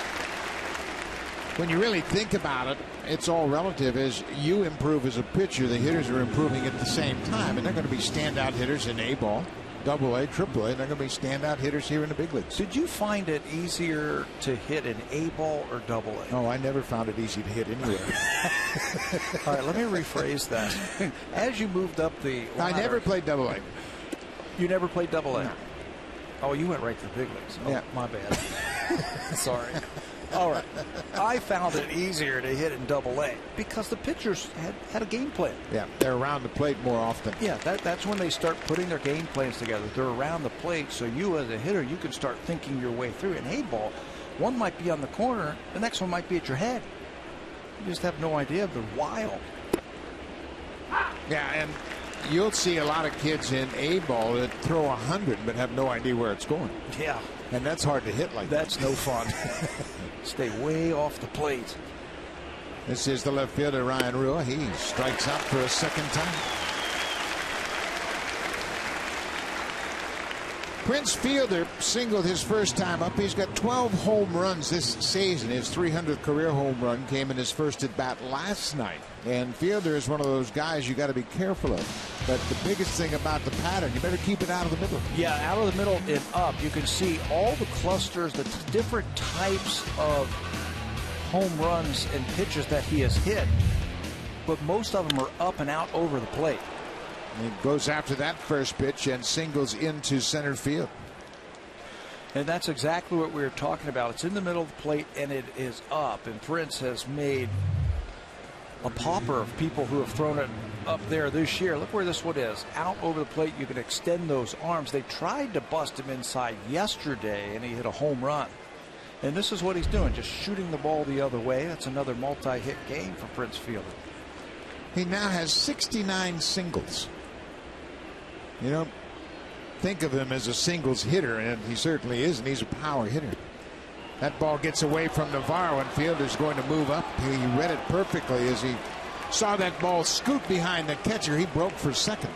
When you really think about it, it's all relative. As you improve as a pitcher, the hitters are improving at the same time, and they're going to be standout hitters in A-ball, Double-A, Triple-A, and they're going to be standout hitters here in the big leagues. Did you find it easier to hit an A-ball or Double-A? Oh, I never found it easy to hit anywhere. All right, let me rephrase that. As you moved up the ladder, I never played Double-A. You never played Double-A? No. Oh, you went right to the big leagues. Oh, yeah. My bad. Sorry. All right. I found it easier to hit in Double-A because the pitchers had a game plan. Yeah, they're around the plate more often. Yeah, that's when they start putting their game plans together. They're around the plate, so you as a hitter, you can start thinking your way through. In A-ball, one might be on the corner, the next one might be at your head. You just have no idea. They're wild. Yeah, and you'll see a lot of kids in A-ball that throw 100 but have no idea where it's going. Yeah. And that's hard to hit like that. That's no fun. Stay way off the plate. This is the left fielder, Ryan Rua. He strikes out for a second time. Prince Fielder singled his first time up. He's got 12 home runs this season. His 300th career home run came in his first at bat last night. And Fielder is one of those guys you got to be careful of. But the biggest thing about the pattern, you better keep it out of the middle. Yeah, out of the middle and up. You can see all the clusters, the different types of home runs and pitches that he has hit. But most of them are up and out over the plate. He goes after that first pitch and singles into center field. And that's exactly what we were talking about. It's in the middle of the plate and it is up. And Prince has made a pauper of people who have thrown it up there this year. Look where this one is. Out over the plate, you can extend those arms. They tried to bust him inside yesterday and he hit a home run. And this is what he's doing, just shooting the ball the other way. That's another multi-hit game for Prince Fielder. He now has 69 singles. You don't think of him as a singles hitter, and he certainly is, and he's a power hitter. That ball gets away from Navarro, and Fielder's going to move up. He read it perfectly as he saw that ball scoot behind the catcher. He broke for second.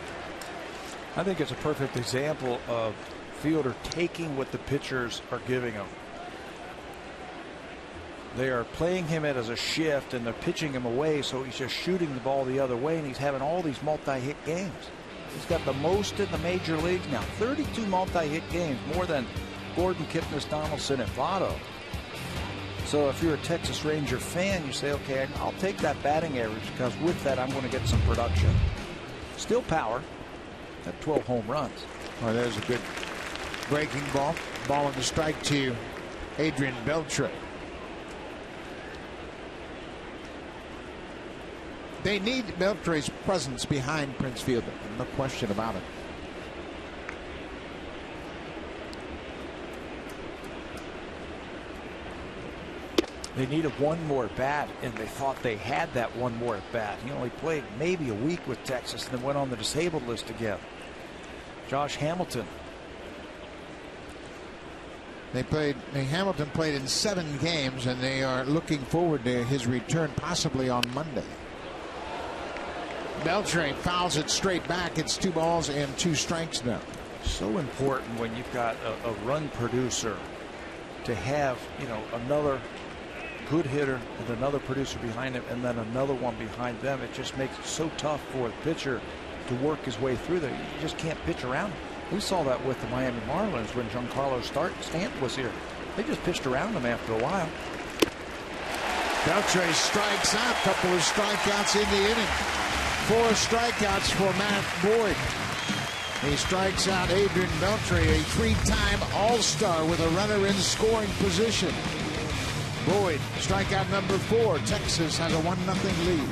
I think it's a perfect example of Fielder taking what the pitchers are giving him. They are playing him as a shift, and they're pitching him away, so he's just shooting the ball the other way, and he's having all these multi-hit games. He's got the most in the major leagues now. 32 multi-hit games, more than Gordon, Kipnis, Donaldson, and Votto. So if you're a Texas Ranger fan, you say, okay, I'll take that batting average because with that I'm going to get some production. Still power. Got 12 home runs. Oh, there's a good breaking ball. Ball on the strike to Adrian Beltre. They need Beltre's presence behind Prince Fielder. No question about it. They needed one more at bat, and they thought they had that one more at bat. He only played maybe a week with Texas and then went on the disabled list again. Josh Hamilton. Hamilton played in 7 games, and they are looking forward to his return possibly on Monday. Beltre fouls it straight back. It's 2 balls and 2 strikes now. So important when you've got a run producer to have, another good hitter and another producer behind him and then another one behind them. It just makes it so tough for the pitcher to work his way through there. You just can't pitch around him. We saw that with the Miami Marlins when Giancarlo Stanton was here. They just pitched around him after a while. Beltre strikes out. A couple of strikeouts in the inning. 4 strikeouts for Matt Boyd. He strikes out Adrian Beltre, a 3-time All-Star with a runner in scoring position. Boyd, strikeout number 4. Texas has a 1-0 lead.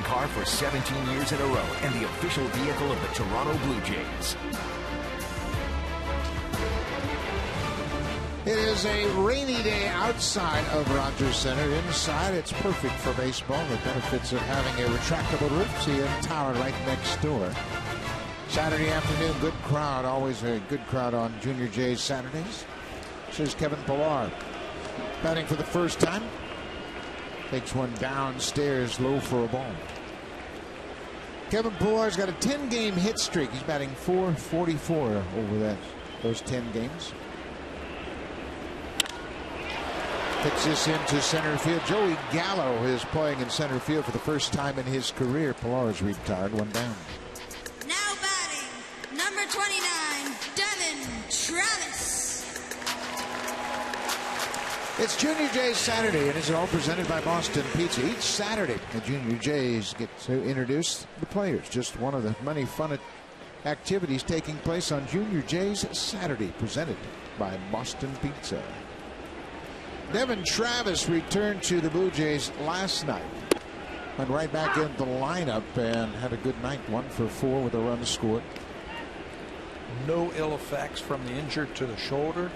Car for 17 years in a row and the official vehicle of the Toronto Blue Jays. It is a rainy day outside of Rogers Center. Inside, it's perfect for baseball. The benefits of having a retractable roof. See a tower right next door. Saturday afternoon, good crowd. Always a good crowd on Junior Jays Saturdays. Here's Kevin Pillar batting for the first time. Takes one downstairs low for a ball. Kevin Pillar's got a 10-game hit streak. He's batting .444 over those 10 games. Puts this into center field. Joey Gallo is playing in center field for the first time in his career. Pillar's retired, 1 down. Now batting, number 29, Devin Travis. It's Junior Jays Saturday, and it's all presented by Boston Pizza. Each Saturday, the Junior Jays get to introduce the players. Just one of the many fun activities taking place on Junior Jays Saturday, presented by Boston Pizza. Devin Travis returned to the Blue Jays last night. Went right back into the lineup and had a good night. 1 for 4 with a run scored. No ill effects from the injury to the shoulder.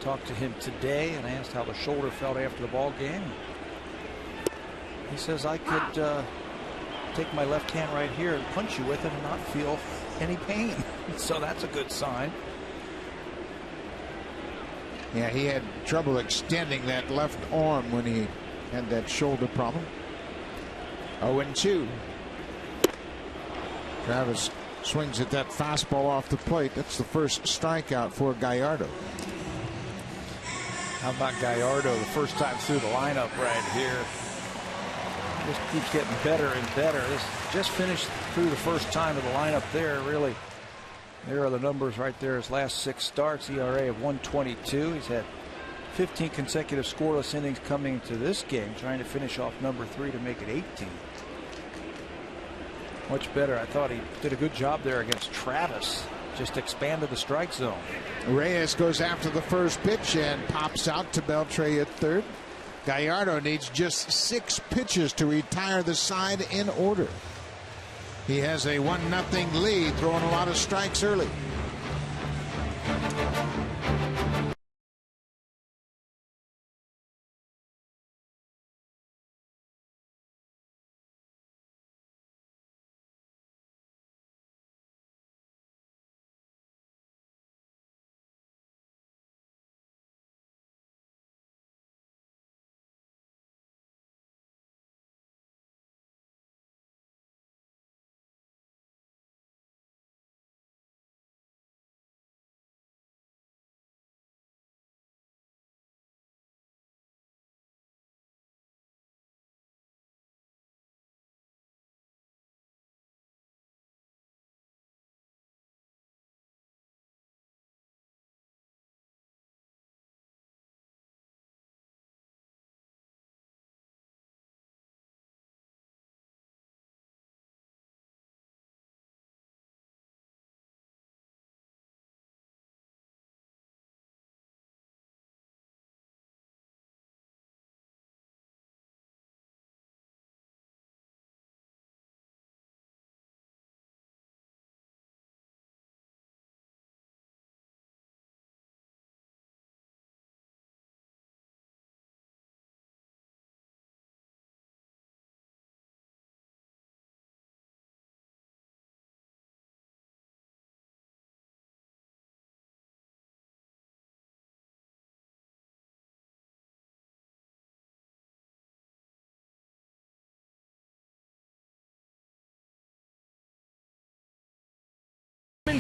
Talked to him today and asked how the shoulder felt after the ball game. He says, I could take my left hand right here and punch you with it and not feel any pain. So that's a good sign. Yeah, he had trouble extending that left arm when he had that shoulder problem. 0-2. Travis swings at that fastball off the plate. That's the first strikeout for Gallardo. How about Gallardo, the first time through the lineup right here? Just keeps getting better and better. This just finished through the first time of the lineup there. Really, there are the numbers right there. His last 6 starts, ERA of 1.22. He's had 15 consecutive scoreless innings coming into this game, trying to finish off number 3 to make it 18. Much better. I thought he did a good job there against Travis. Just expanded the strike zone. Reyes goes after the first pitch and pops out to Beltre at third. Gallardo needs just 6 pitches to retire the side in order. He has a 1-0 lead, throwing a lot of strikes early.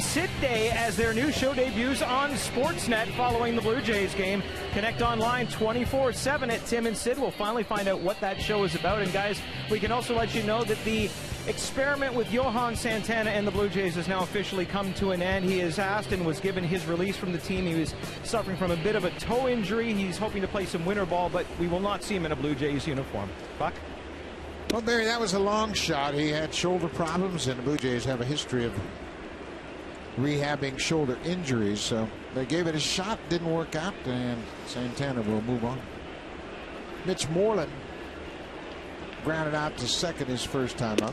Sid Day as their new show debuts on Sportsnet following the Blue Jays game. Connect online 24/7 at Tim and Sid. We'll finally find out what that show is about. And guys, we can also let you know that the experiment with Johan Santana and the Blue Jays has now officially come to an end. He is asked and was given his release from the team. He was suffering from a bit of a toe injury. He's hoping to play some winter ball, but we will not see him in a Blue Jays uniform. Buck? Well, Barry, that was a long shot. He had shoulder problems, and the Blue Jays have a history of rehabbing shoulder injuries, so they gave it a shot, didn't work out, and Santana will move on. Mitch Moreland grounded out to second his first time up.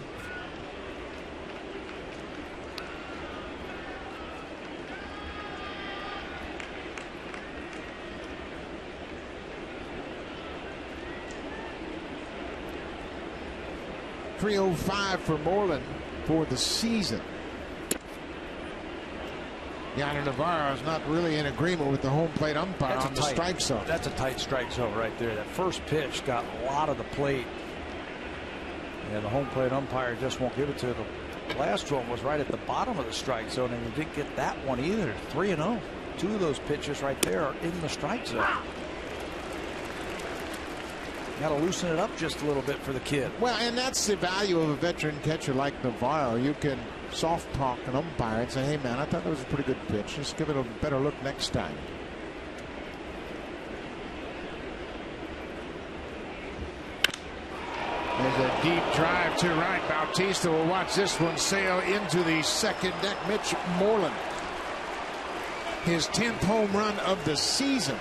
.305 for Moreland for the season. Yonder Navarro is not really in agreement with the home plate umpire on the strike zone. That's a tight strike zone right there. That first pitch got a lot of the plate. And the home plate umpire just won't give it to him. The last one was right at the bottom of the strike zone, and he didn't get that one either. 3-0. 2 of those pitches right there are in the strike zone. Got to loosen it up just a little bit for the kid. Well, and that's the value of a veteran catcher like Navarro. You can soft talk an umpire and say, hey man, I thought that was a pretty good pitch. Just give it a better look next time. There's a deep drive to right. Bautista will watch this one sail into the second deck. Mitch Moreland, his 10th home run of the season.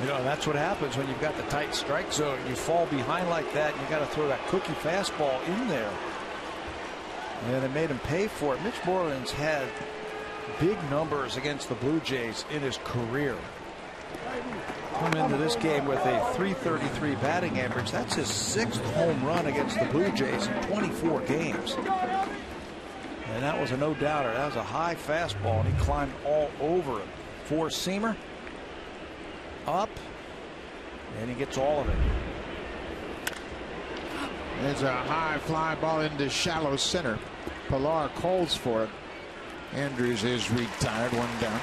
You know, that's what happens when you've got the tight strike zone. You fall behind like that, and you got to throw that cookie fastball in there. And it made him pay for it. Mitch Moreland's had big numbers against the Blue Jays in his career. Come into this game with a .333 batting average. That's his 6th home run against the Blue Jays in 24 games. And that was a no-doubter. That was a high fastball, and he climbed all over it. Four-seamer. Up. And he gets all of it. There's a high fly ball into shallow center. Pilar calls for it. Andrews is retired, 1 down.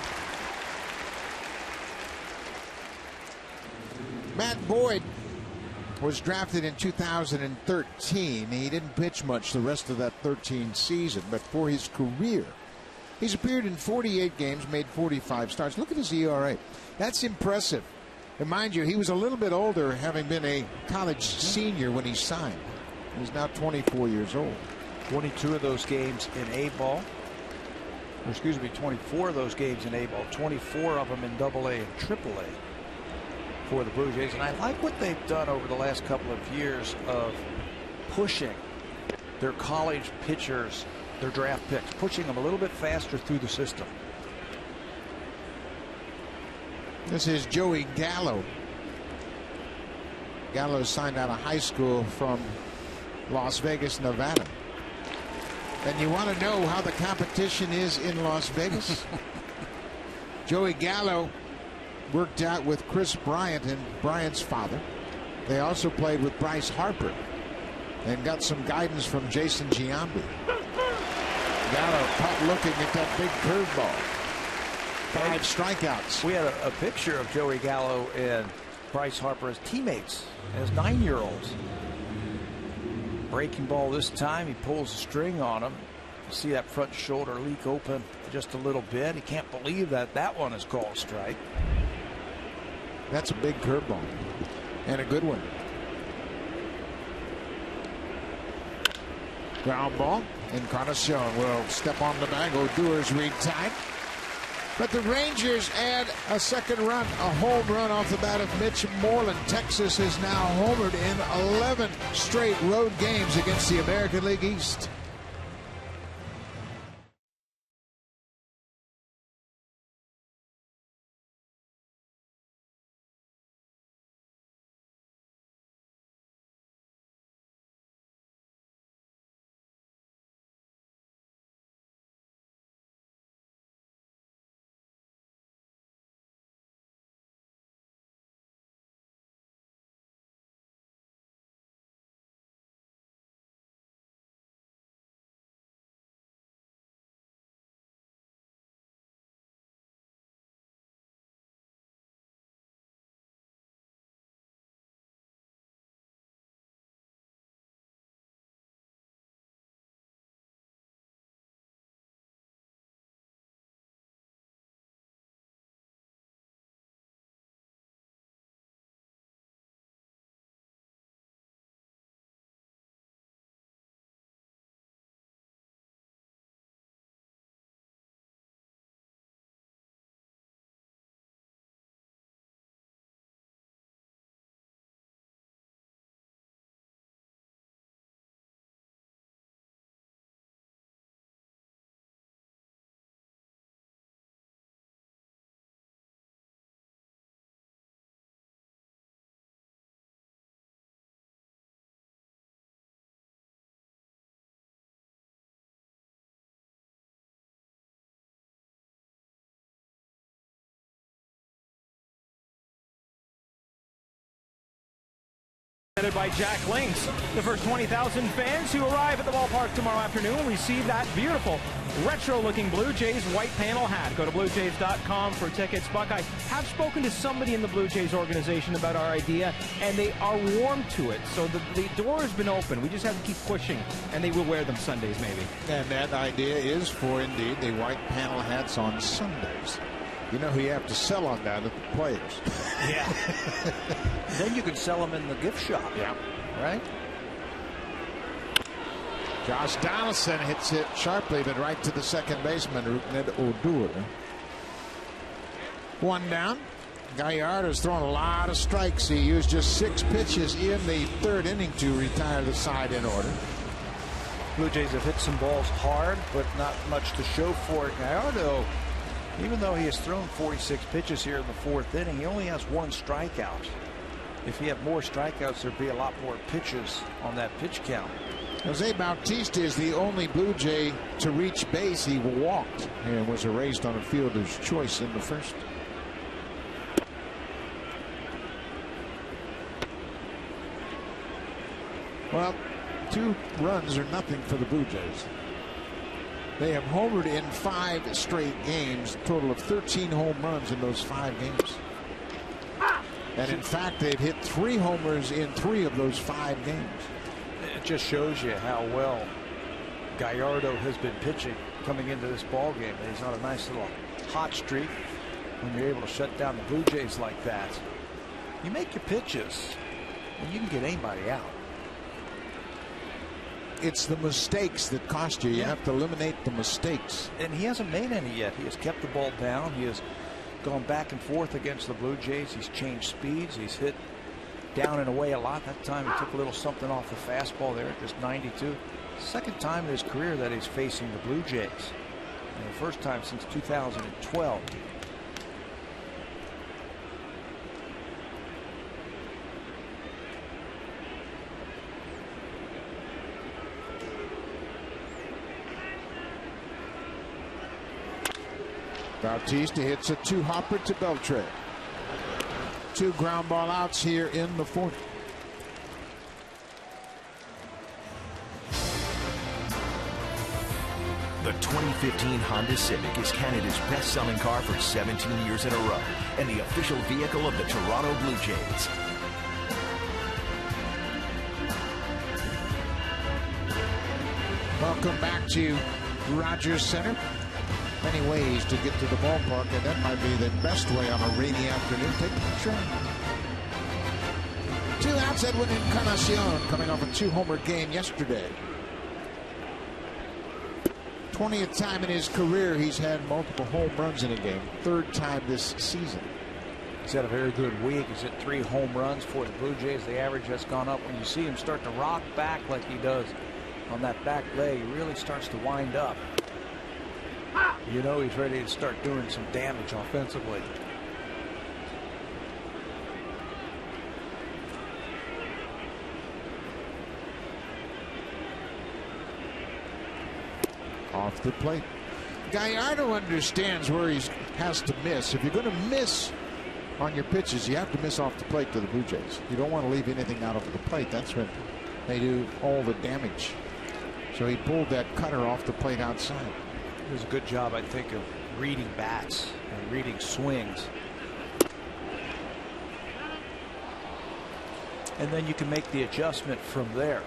Matt Boyd was drafted in 2013. He didn't pitch much the rest of that 13 season, but for his career, He's appeared in 48 games, made 45 starts. Look at his ERA. That's impressive. And mind you, he was a little bit older, having been a college senior when he signed. He's now 24 years old. 22 of those games in A-ball. Or excuse me, 24 of those games in A-ball. 24 of them in AA and AAA for the Blue Jays. And I like what they've done over the last couple of years of pushing their college pitchers, their draft picks, pushing them a little bit faster through the system. This is Joey Gallo. Gallo signed out of high school from Las Vegas, Nevada. And you want to know how the competition is in Las Vegas? Joey Gallo worked out with Chris Bryant and Bryant's father. They also played with Bryce Harper and got some guidance from Jason Giambi. Gallo caught looking at that big curveball. 5 strikeouts. We had a picture of Joey Gallo and Bryce Harper as teammates, as 9-year-olds. Breaking ball this time, he pulls the string on him. You see that front shoulder leak open just a little bit. He can't believe that that one is called strike. That's a big curveball and a good one. Ground ball. Encarnacion will step on the bag. Odor's read tight. But the Rangers add a second run, a home run off the bat of Mitch Moreland. Texas is now homered in 11 straight road games against the American League East. By Jack Links. The first 20,000 fans who arrive at the ballpark tomorrow afternoon will receive that beautiful retro-looking Blue Jays white panel hat. Go to BlueJays.com for tickets. Buckeye, have spoken to somebody in the Blue Jays organization about our idea, and they are warm to it. So the door has been open. We just have to keep pushing, and they will wear them Sundays maybe. And that idea is for, indeed, the white panel hats on Sundays. You know who you have to sell on that are the players. Yeah. Then you can sell them in the gift shop. Yeah. Right? Josh Donaldson hits it sharply, but right to the second baseman, Rougned Odor. 1 down. Gallardo's thrown a lot of strikes. He used just 6 pitches in the 3rd inning to retire the side in order. Blue Jays have hit some balls hard, but not much to show for it. Gallardo, even though he has thrown 46 pitches here in the 4th inning, he only has 1 strikeout. If he had more strikeouts, there'd be a lot more pitches on that pitch count. Jose Bautista is the only Blue Jay to reach base. He walked and was erased on a fielder's choice in the 1st. Well, 2 runs are nothing for the Blue Jays. They have homered in 5 straight games, a total of 13 home runs in those 5 games. And in fact, they've hit 3 homers in 3 of those 5 games. It just shows you how well Gallardo has been pitching coming into this ball game. He's on a nice little hot streak. When you're able to shut down the Blue Jays like that, you make your pitches and you can get anybody out. It's the mistakes that cost you. You have to eliminate the mistakes. And he hasn't made any yet. He has kept the ball down. He has gone back and forth against the Blue Jays. He's changed speeds. He's hit down and away a lot. That time he took a little something off the fastball there, just 92. Second time in his career that he's facing the Blue Jays. And the first time since 2012. Bautista hits a 2-hopper to Beltre. 2 ground ball outs here in the 4th. The 2015 Honda Civic is Canada's best-selling car for 17 years in a row and the official vehicle of the Toronto Blue Jays. Welcome back to Rogers Center. Many ways to get to the ballpark, and that might be the best way on a rainy afternoon. Take a train. 2 outs, Edwin Encarnacion coming off a 2-homer game yesterday. 20th time in his career he's had multiple home runs in a game. 3rd time this season. He's had a very good week. He's hit 3 home runs for the Blue Jays. The average has gone up. When you see him start to rock back like he does on that back leg, he really starts to wind up. You know he's ready to start doing some damage offensively. Off the plate. Gallardo understands where he has to miss. If you're going to miss on your pitches, you have to miss off the plate to the Blue Jays. You don't want to leave anything out of the plate. That's when they do all the damage. So he pulled that cutter off the plate outside. It was a good job, I think, of reading bats and reading swings. And then you can make the adjustment from there.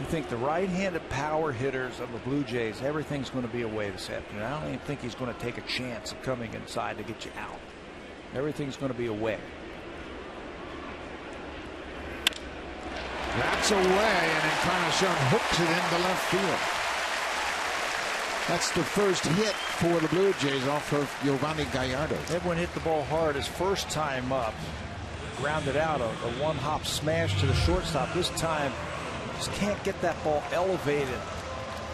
You think the right-handed power hitters of the Blue Jays, everything's going to be away this afternoon. I don't even think he's going to take a chance of coming inside to get you out. Everything's going to be away. That's away, and Encarnacion hooks it into left field. That's the first hit for the Blue Jays off of Giovanni Gallardo. Edwin hit the ball hard his first time up. Grounded out a 1-hop smash to the shortstop. This time, just can't get that ball elevated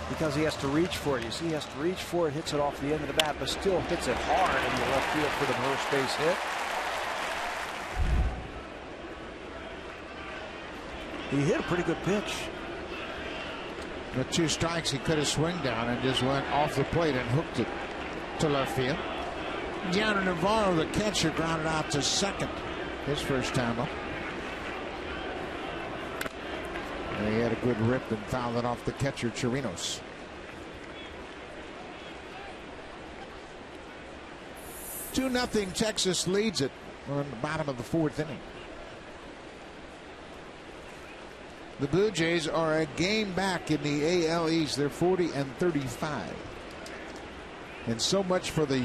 because he has to reach for it. You see, he has to reach for it, hits it off the end of the bat, but still hits it hard in the left field for the first base hit. He hit a pretty good pitch. With 2 strikes, he could have swung down and just went off the plate and hooked it to left field. Gianna Navarro, the catcher, grounded out to second his first time up. And he had a good rip and fouled it off the catcher, Chirinos. Two 2-0 Texas leads it on the bottom of the 4th inning. The Blue Jays are a game back in the AL East. They're 40-35. And so much for the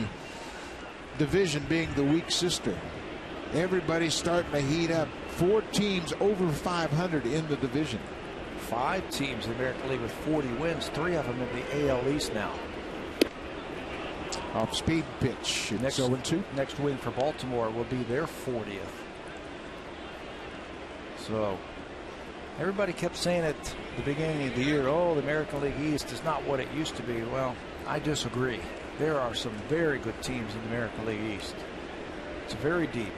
division being the weak sister. Everybody's starting to heat up. 4 teams over 500 in the division. 5 teams in the American League with 40 wins. 3 of them in the AL East now. Off speed pitch. It's 0-2. Next win for Baltimore will be their 40th. So everybody kept saying at the beginning of the year, oh, the American League East is not what it used to be. Well, I disagree. There are some very good teams in the American League East. It's very deep.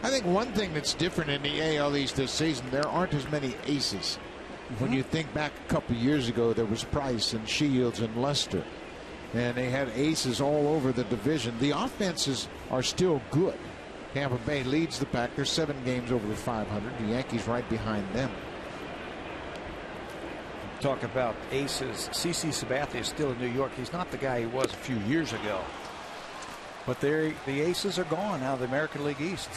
I think one thing that's different in the AL East this season, there aren't as many aces. When you think back a couple years ago, there was Price and Shields and Lester, and they had aces all over the division. The offenses are still good. Tampa Bay leads the pack. They're 7 games over the 500. The Yankees right behind them. Talk about aces. CC Sabathia is still in New York. He's not the guy he was a few years ago. But the aces are gone out of the American League East.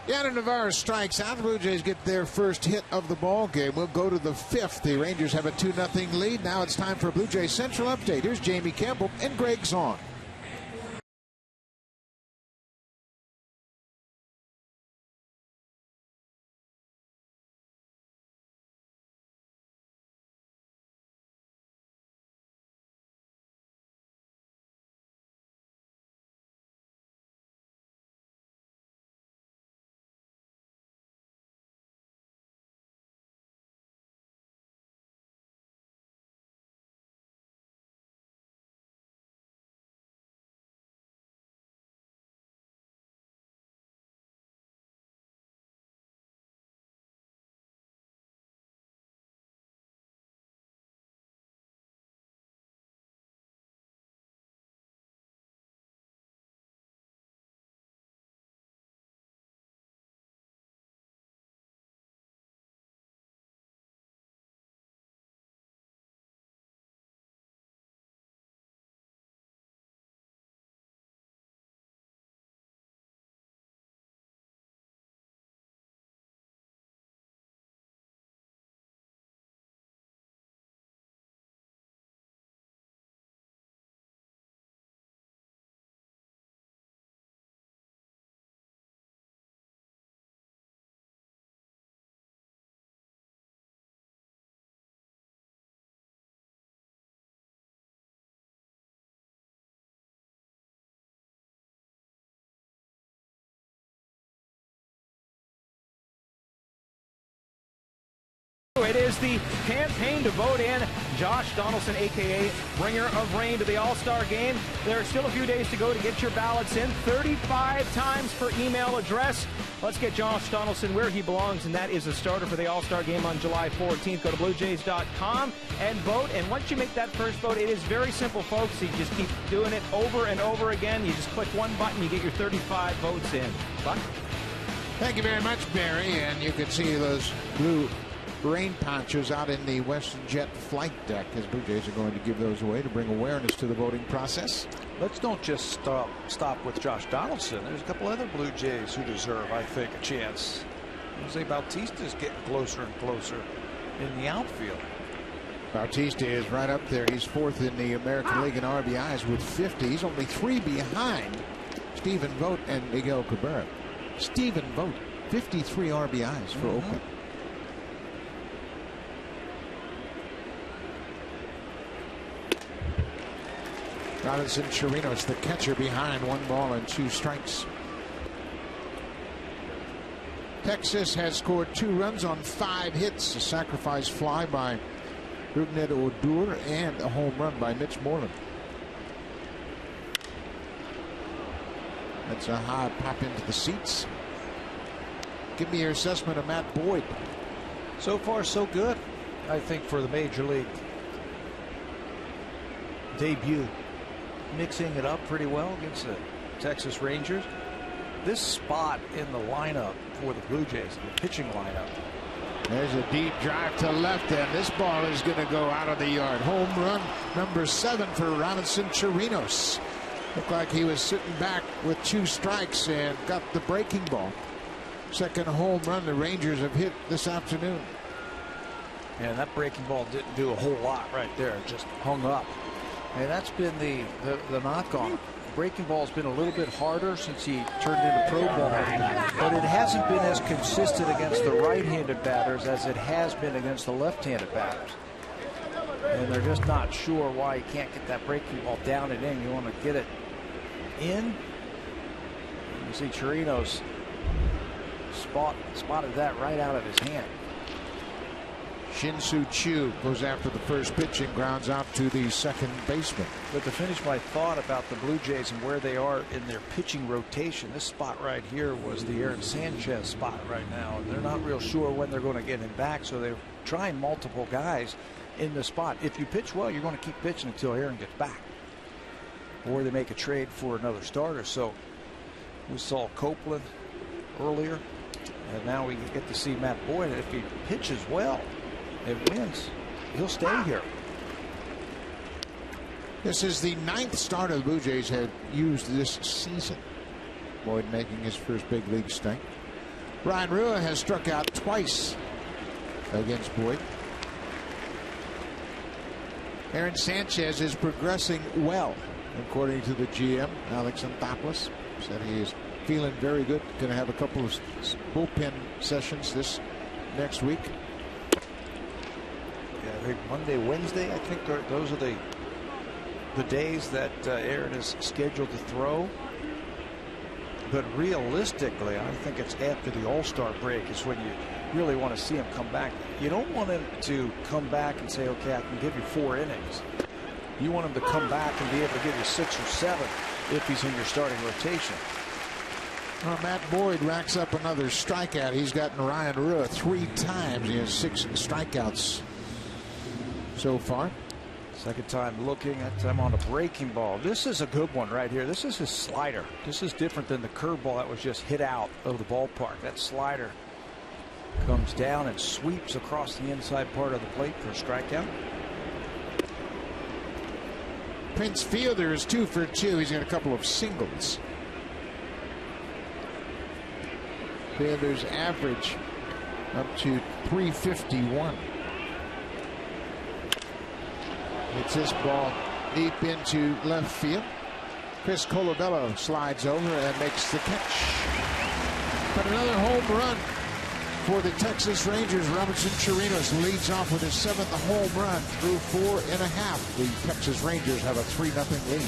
Yanner Navarro strikes out. The Blue Jays get their first hit of the ball game. We'll go to the 5th. The Rangers have a 2-0 lead. Now it's time for a Blue Jays Central update. Here's Jamie Campbell and Greg Zahn. It is the campaign to vote in Josh Donaldson, a.k.a. bringer of rain, to the All-Star game. There are still a few days to go to get your ballots in. 35 times per email address. Let's get Josh Donaldson where he belongs, and that is a starter for the All-Star game on July 14th. Go to BlueJays.com and vote. And once you make that first vote, it is very simple, folks. You just keep doing it over and over again. You just click one button, you get your 35 votes in. Buck? Thank you very much, Barry. And you can see those blue rain ponchos out in the Western Jet flight deck, as Blue Jays are going to give those away to bring awareness to the voting process. Let's don't just stop with Josh Donaldson. There's a couple other Blue Jays who deserve, I think, a chance. Jose Bautista is getting closer and closer in the outfield. Bautista is right up there. He's 4th in the American League in RBIs with 50. He's only 3 behind Stephen Vogt and Miguel Cabrera. Stephen Vogt, 53 RBIs for Oakland. Robinson Chirinos, the catcher, behind 1 ball and 2 strikes. Texas has scored 2 runs on 5 hits. A sacrifice fly by Rougned Odor and a home run by Mitch Moreland. That's a high pop into the seats. Give me your assessment of Matt Boyd. So far, so good, I think, for the Major League debut. Mixing it up pretty well against the Texas Rangers. This spot in the lineup for the Blue Jays, the pitching lineup. There's a deep drive to left, and this ball is going to go out of the yard. Home run number 7 for Robinson Chirinos. Looked like he was sitting back with 2 strikes and got the breaking ball. Second home run the Rangers have hit this afternoon. And that breaking ball didn't do a whole lot right there. It just hung up. And that's been the knock on him. Breaking ball's been a little bit harder since he turned into pro ball, but it hasn't been as consistent against the right-handed batters as it has been against the left-handed batters. And they're just not sure why you can't get that breaking ball down and in. You want to get it in. You see Chirinos spotted that right out of his hand. Shin-Soo Choo goes after the first pitch and grounds out to the second baseman. But to finish my thought about the Blue Jays and where they are in their pitching rotation, this spot right here was the Aaron Sanchez spot right now. And they're not real sure when they're going to get him back, so they're trying multiple guys in the spot. If you pitch well, you're going to keep pitching until Aaron gets back, or they make a trade for another starter. So we saw Copeland earlier, and now we get to see Matt Boyd. If he pitches well, it wins, he'll stay here. This is the 9th starter the Blue Jays have used this season. Boyd making his first big league start. Ryan Rua has struck out twice against Boyd. Aaron Sanchez is progressing well, according to the GM, Alex Anthopoulos. Said he is feeling very good. Going to have a couple of bullpen sessions this next week. Yeah, I think Monday, Wednesday, I think those are the days that Aaron is scheduled to throw. But realistically, I think it's after the All-Star break is when you really want to see him come back. You don't want him to come back and say, okay, I can give you 4 innings. You want him to come back and be able to give you 6 or 7 if he's in your starting rotation. Well, Matt Boyd racks up another strikeout. He's gotten Ryan Rua 3 times. He has 6 strikeouts so far. Second time looking at him on a breaking ball. This is a good one right here. This is his slider. This is different than the curveball that was just hit out of the ballpark. That slider comes down and sweeps across the inside part of the plate for a strikeout. Prince Fielder is 2 for 2. He's got a couple of singles. Fielder's average up to 351. It's this ball deep into left field. Chris Colabello slides over and makes the catch. But another home run for the Texas Rangers. Robinson Chirinos leads off with his 7th home run through 4 1/2. The Texas Rangers have a 3-0 lead.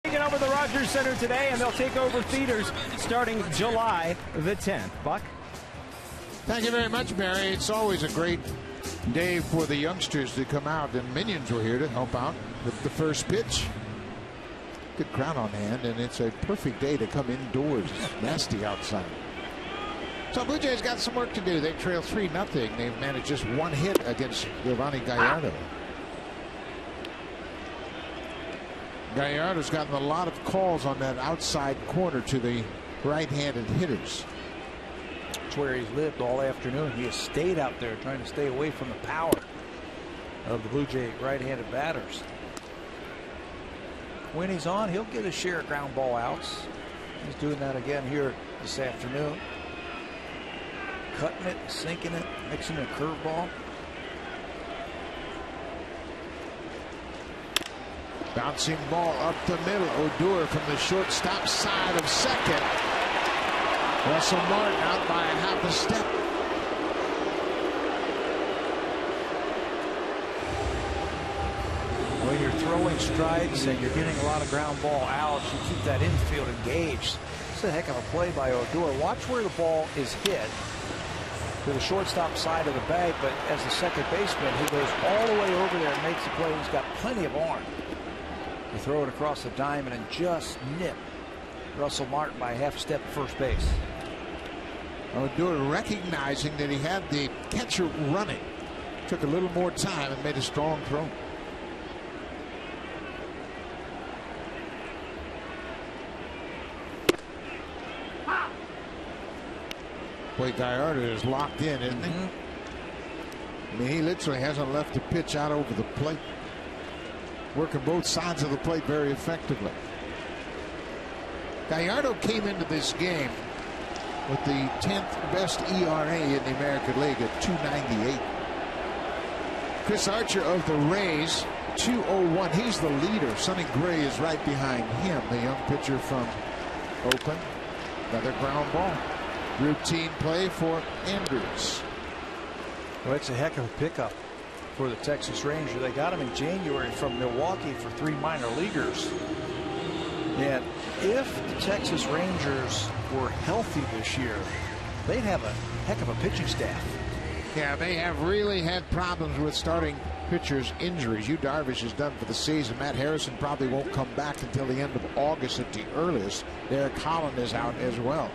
Taking over the Rogers Center today, and they'll take over theaters starting July the 10th. Buck? Thank you very much, Barry. It's always a great day for the youngsters to come out, and Minions were here to help out with the first pitch. Good crowd on hand, and it's a perfect day to come indoors. It's nasty outside. So Blue Jays got some work to do. They trail 3-0. They've managed just 1 hit against Giovanni Gallardo. Gallardo's gotten a lot of calls on that outside corner to the right-handed hitters. That's where he's lived all afternoon. He has stayed out there trying to stay away from the power of the Blue Jay right-handed batters. When he's on, he'll get a share of ground ball outs. He's doing that again here this afternoon. Cutting it, sinking it, mixing a curveball. Bouncing ball up the middle. Odor from the shortstop side of second. Russell Martin out by a half a step. When you're throwing strikes and you're getting a lot of ground ball outs, you keep that infield engaged. It's a heck of a play by Odor. Watch where the ball is hit to the shortstop side of the bag, but as the second baseman, he goes all the way over there and makes the play. He's got plenty of arm to throw it across the diamond and just nip Russell Martin by half a step at first base. Odor recognizing that he had the catcher running. Took a little more time and made a strong throw. Boy, Gallardo is locked in, isn't he? I mean, he literally hasn't left the pitch out over the plate. Working both sides of the plate very effectively. Gallardo came into this game with the 10th best ERA in the American League at 2.98. Chris Archer of the Rays, 2.01. He's the leader. Sonny Gray is right behind him, the young pitcher from Oakland. Another ground ball. Routine play for Andrews. Well, it's a heck of a pickup for the Texas Rangers. They got him in January from Milwaukee for 3 minor leaguers. And if the Texas Rangers were healthy this year, they'd have a heck of a pitching staff. Yeah, they have really had problems with starting pitchers' injuries. Yu Darvish is done for the season. Matt Harrison probably won't come back until the end of August at the earliest. Derek Holland is out as well.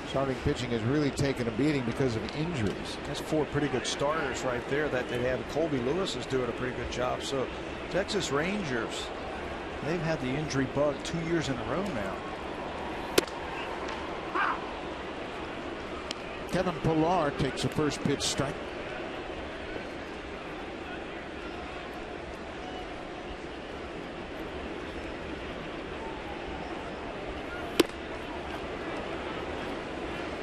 Starting pitching has really taken a beating because of injuries. That's 4 pretty good starters right there that they have. Colby Lewis is doing a pretty good job. So Texas Rangers, they've had the injury bug 2 years in a row now. Kevin Pillar takes a first pitch strike.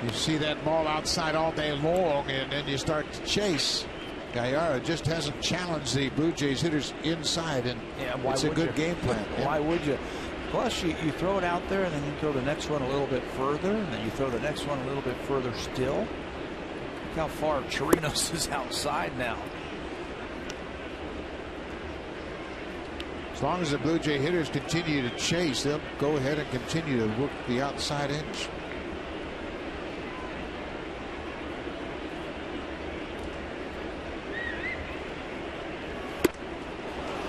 You see that ball outside all day long, and then you start to chase. Gallardo just hasn't challenged the Blue Jays hitters inside, and it's a good game plan. Why would you? Plus, you throw it out there, and then you throw the next one a little bit further, and then you throw the next one a little bit further still. Look how far Chirinos is outside now. As long as the Blue Jay hitters continue to chase, they'll go ahead and continue to work the outside edge.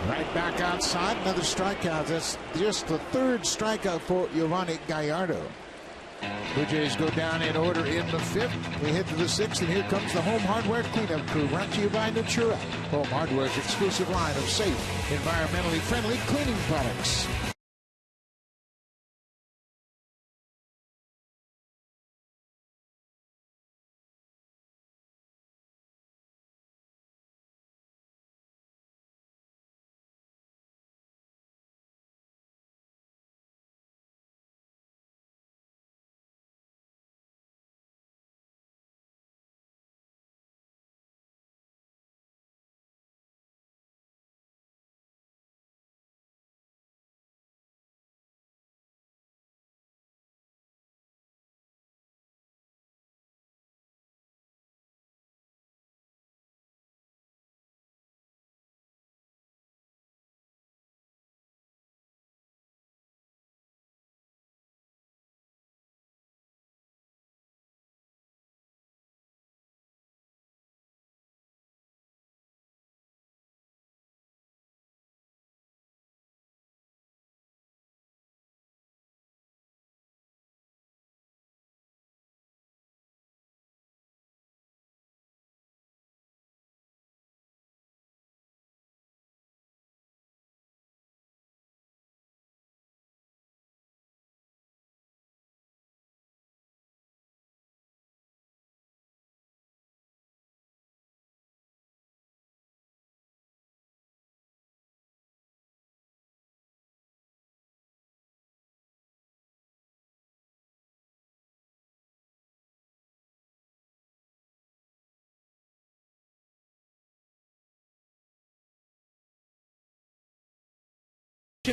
Right back outside, another strikeout. That's just the 3rd strikeout for Giovanni Gallardo. Blue Jays go down in order in the 5th. We head to the 6th, and here comes the Home Hardware Cleanup Crew, brought to you by Natura. Home Hardware's exclusive line of safe, environmentally friendly cleaning products.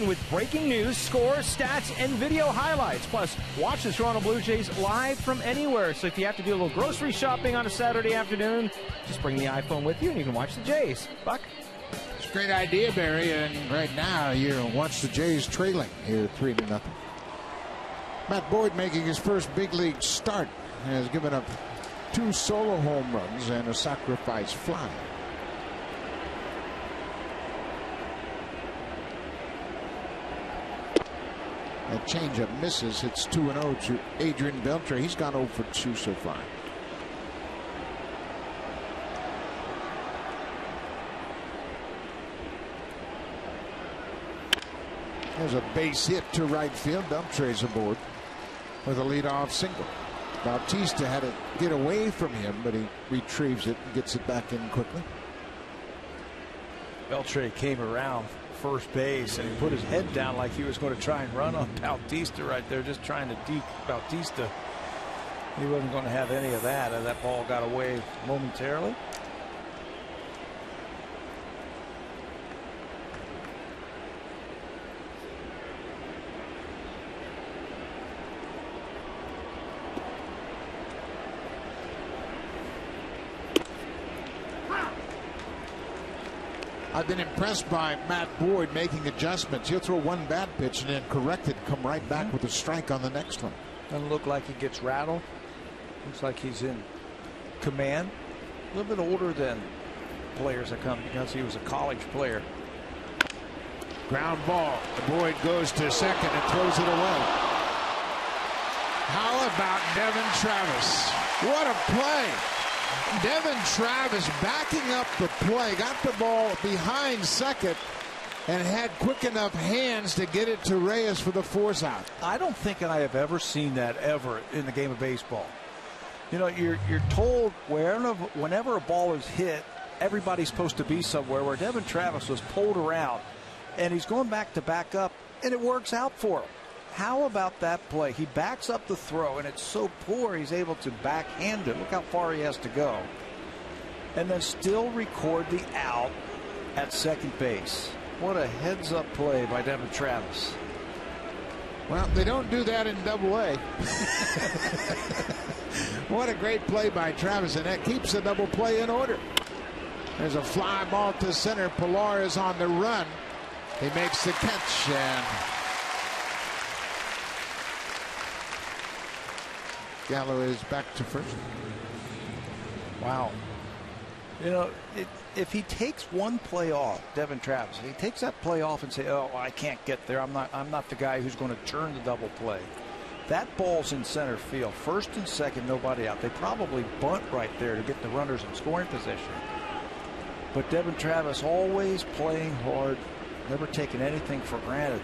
With breaking news, scores, stats, and video highlights. Plus, watch the Toronto Blue Jays live from anywhere. So if you have to do a little grocery shopping on a Saturday afternoon, just bring the iPhone with you and you can watch the Jays. Buck? It's a great idea, Barry, and right now you watch the Jays trailing here 3-0. Matt Boyd making his first big league start has given up 2 solo home runs and a sacrifice fly. That changeup misses. It's 2-0 to Adrian Beltre. He's gone 0 for 2 so far. There's a base hit to right field. Dumtree's aboard with a leadoff single. Bautista had to get away from him, but he retrieves it and gets it back in quickly. Beltre came around first base and he put his head down like he was going to try and run on Bautista right there, just trying to deke Bautista. He wasn't going to have any of that, and that ball got away momentarily. I've been impressed by Matt Boyd making adjustments. He'll throw one bad pitch and then correct it, come right back with a strike on the next one. Doesn't look like he gets rattled. Looks like he's in command. A little bit older than players that come because he was a college player. Ground ball. Boyd goes to second and throws it away. How about Devin Travis? What a play. Devin Travis backing up the play, got the ball behind second and had quick enough hands to get it to Reyes for the force out. I don't think I have ever seen that ever in the game of baseball. You know, you're told whenever a ball is hit, everybody's supposed to be somewhere, where Devin Travis was pulled around and he's going back to back up, and it works out for him. How about that play? He backs up the throw, and it's so poor he's able to backhand it. Look how far he has to go. And then still record the out at second base. What a heads-up play by Devin Travis. Well, they don't do that in Double-A. What a great play by Travis, and that keeps the double play in order. There's a fly ball to center. Pilar is on the run. He makes the catch, and Gallo is back to first. Wow. You know, if he takes one play off, Devin Travis, if he takes that play off and say, "Oh, I can't get there. I'm not the guy who's going to turn the double play." That ball's in center field, first and second, nobody out. They probably bunt right there to get the runners in scoring position. But Devin Travis always playing hard, never taking anything for granted.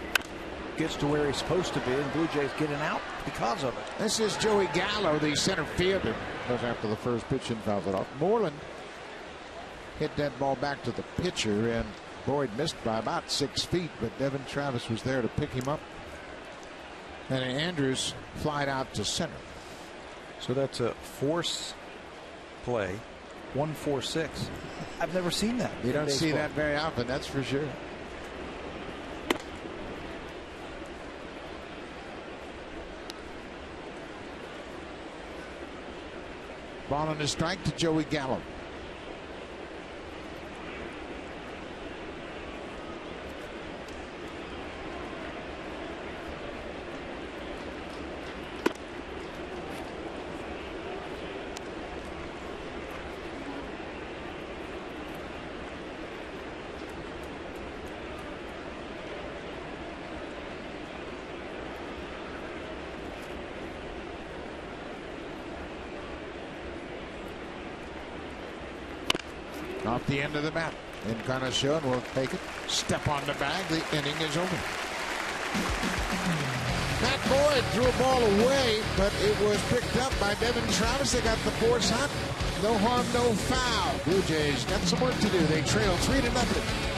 Gets to where he's supposed to be, and Blue Jays getting out because of it. This is Joey Gallo, the center fielder. Goes after the first pitch and fouls it off. Moreland hit that ball back to the pitcher, and Boyd missed by about 6 feet, but Devin Travis was there to pick him up. And Andrews flied out to center. So that's a force play, 1-4-6. I've never seen that. You don't see that very often, that's for sure. Ball on the strike to Joey Gallo. Off the end of the bat. Encarnacion will take it. Step on the bag. The inning is over. Matt Boyd threw a ball away, but it was picked up by Devin Travis. They got the force out. No harm, no foul. Blue Jays got some work to do. They trail 3-0.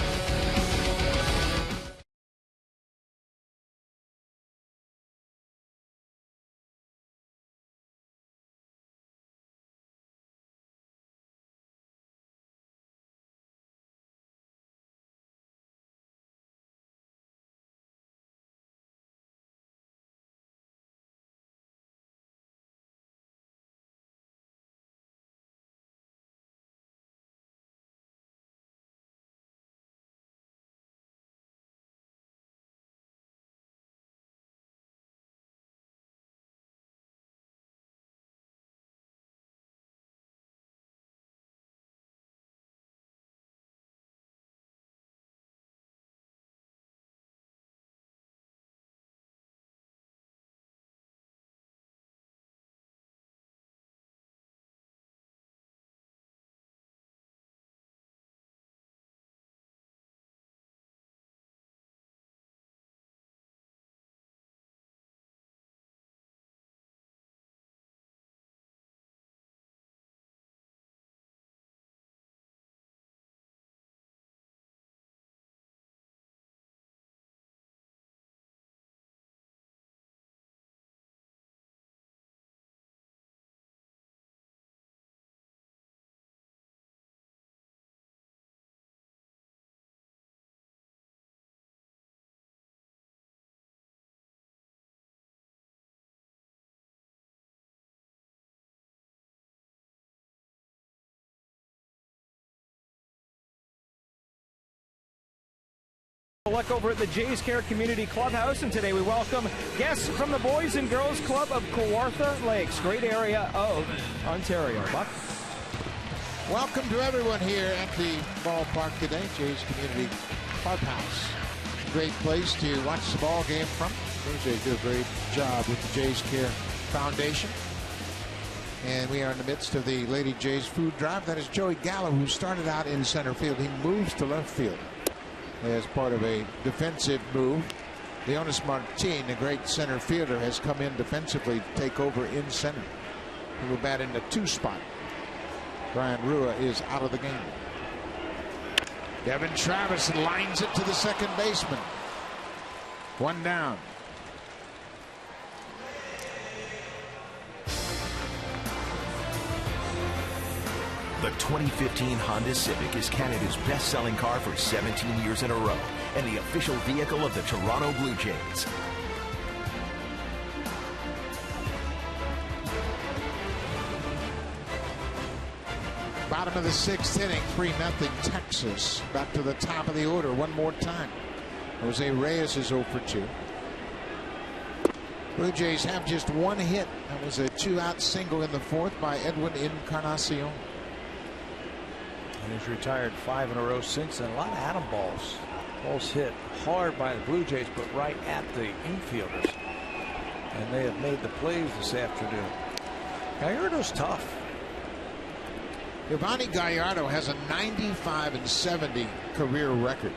look over at the Jays Care Community Clubhouse, and today we welcome guests from the Boys and Girls Club of Kawartha Lakes, great area of Ontario. Buck? Welcome to everyone here at the ballpark today, Jays Community Clubhouse. Great place to watch the ball game from. They do a great job with the Jays Care Foundation. And we are in the midst of the Lady Jays food drive. That is Joey Gallo, who started out in center field. He moves to left field as part of a defensive move. Leonis Martin, the great center fielder, has come in defensively to take over in center. He will bat in the 2 spot. Brian Rua is out of the game. Devin Travis lines it to the second baseman. 1 down. The 2015 Honda Civic is Canada's best-selling car for 17 years in a row and the official vehicle of the Toronto Blue Jays. Bottom of the 6th inning, 3-0 Texas. Back to the top of the order one more time. Jose Reyes is 0 for 2. Blue Jays have just 1 hit. That was a 2-out single in the 4th by Edwin Encarnacion. He's retired 5 in a row since then. A lot of atom balls. Balls hit hard by the Blue Jays, but right at the infielders. And they have made the plays this afternoon. Gallardo's tough. Giovanni Gallardo has a 95-70 career record.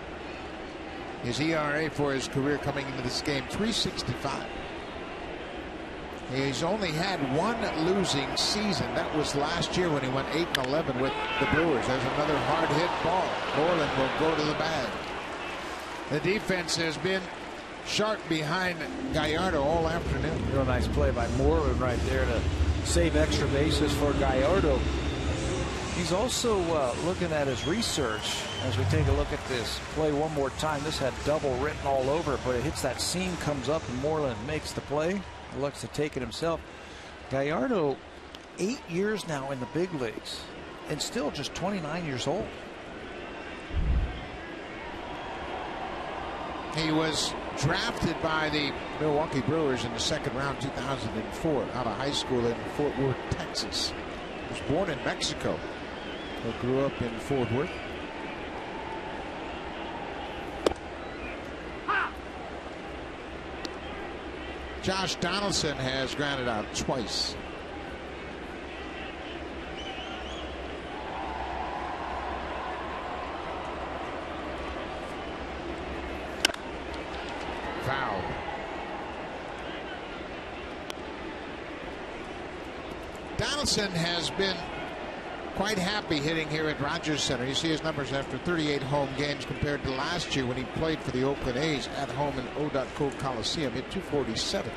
His ERA for his career coming into this game, 3.65. He's only had 1 losing season. That was last year when he went 8-11 with the Brewers. There's another hard hit ball. Moreland will go to the bag. The defense has been sharp behind Gallardo all afternoon. Real nice play by Moreland right there to save extra bases for Gallardo. He's also looking at his research as we take a look at this play one more time. This had double written all over it, but it hits that seam, comes up, and Moreland makes the play. Looks to take it himself. Gallardo, 8 years now in the big leagues and still just 29 years old. He was drafted by the Milwaukee Brewers in the 2nd round, 2004, out of high school in Fort Worth, Texas. He was born in Mexico, but grew up in Fort Worth. Josh Donaldson has grounded out twice. Foul. Donaldson has been quite happy hitting here at Rogers Center. You see his numbers after 38 home games compared to last year when he played for the Oakland A's at home in O.Co Coliseum. Hit 247.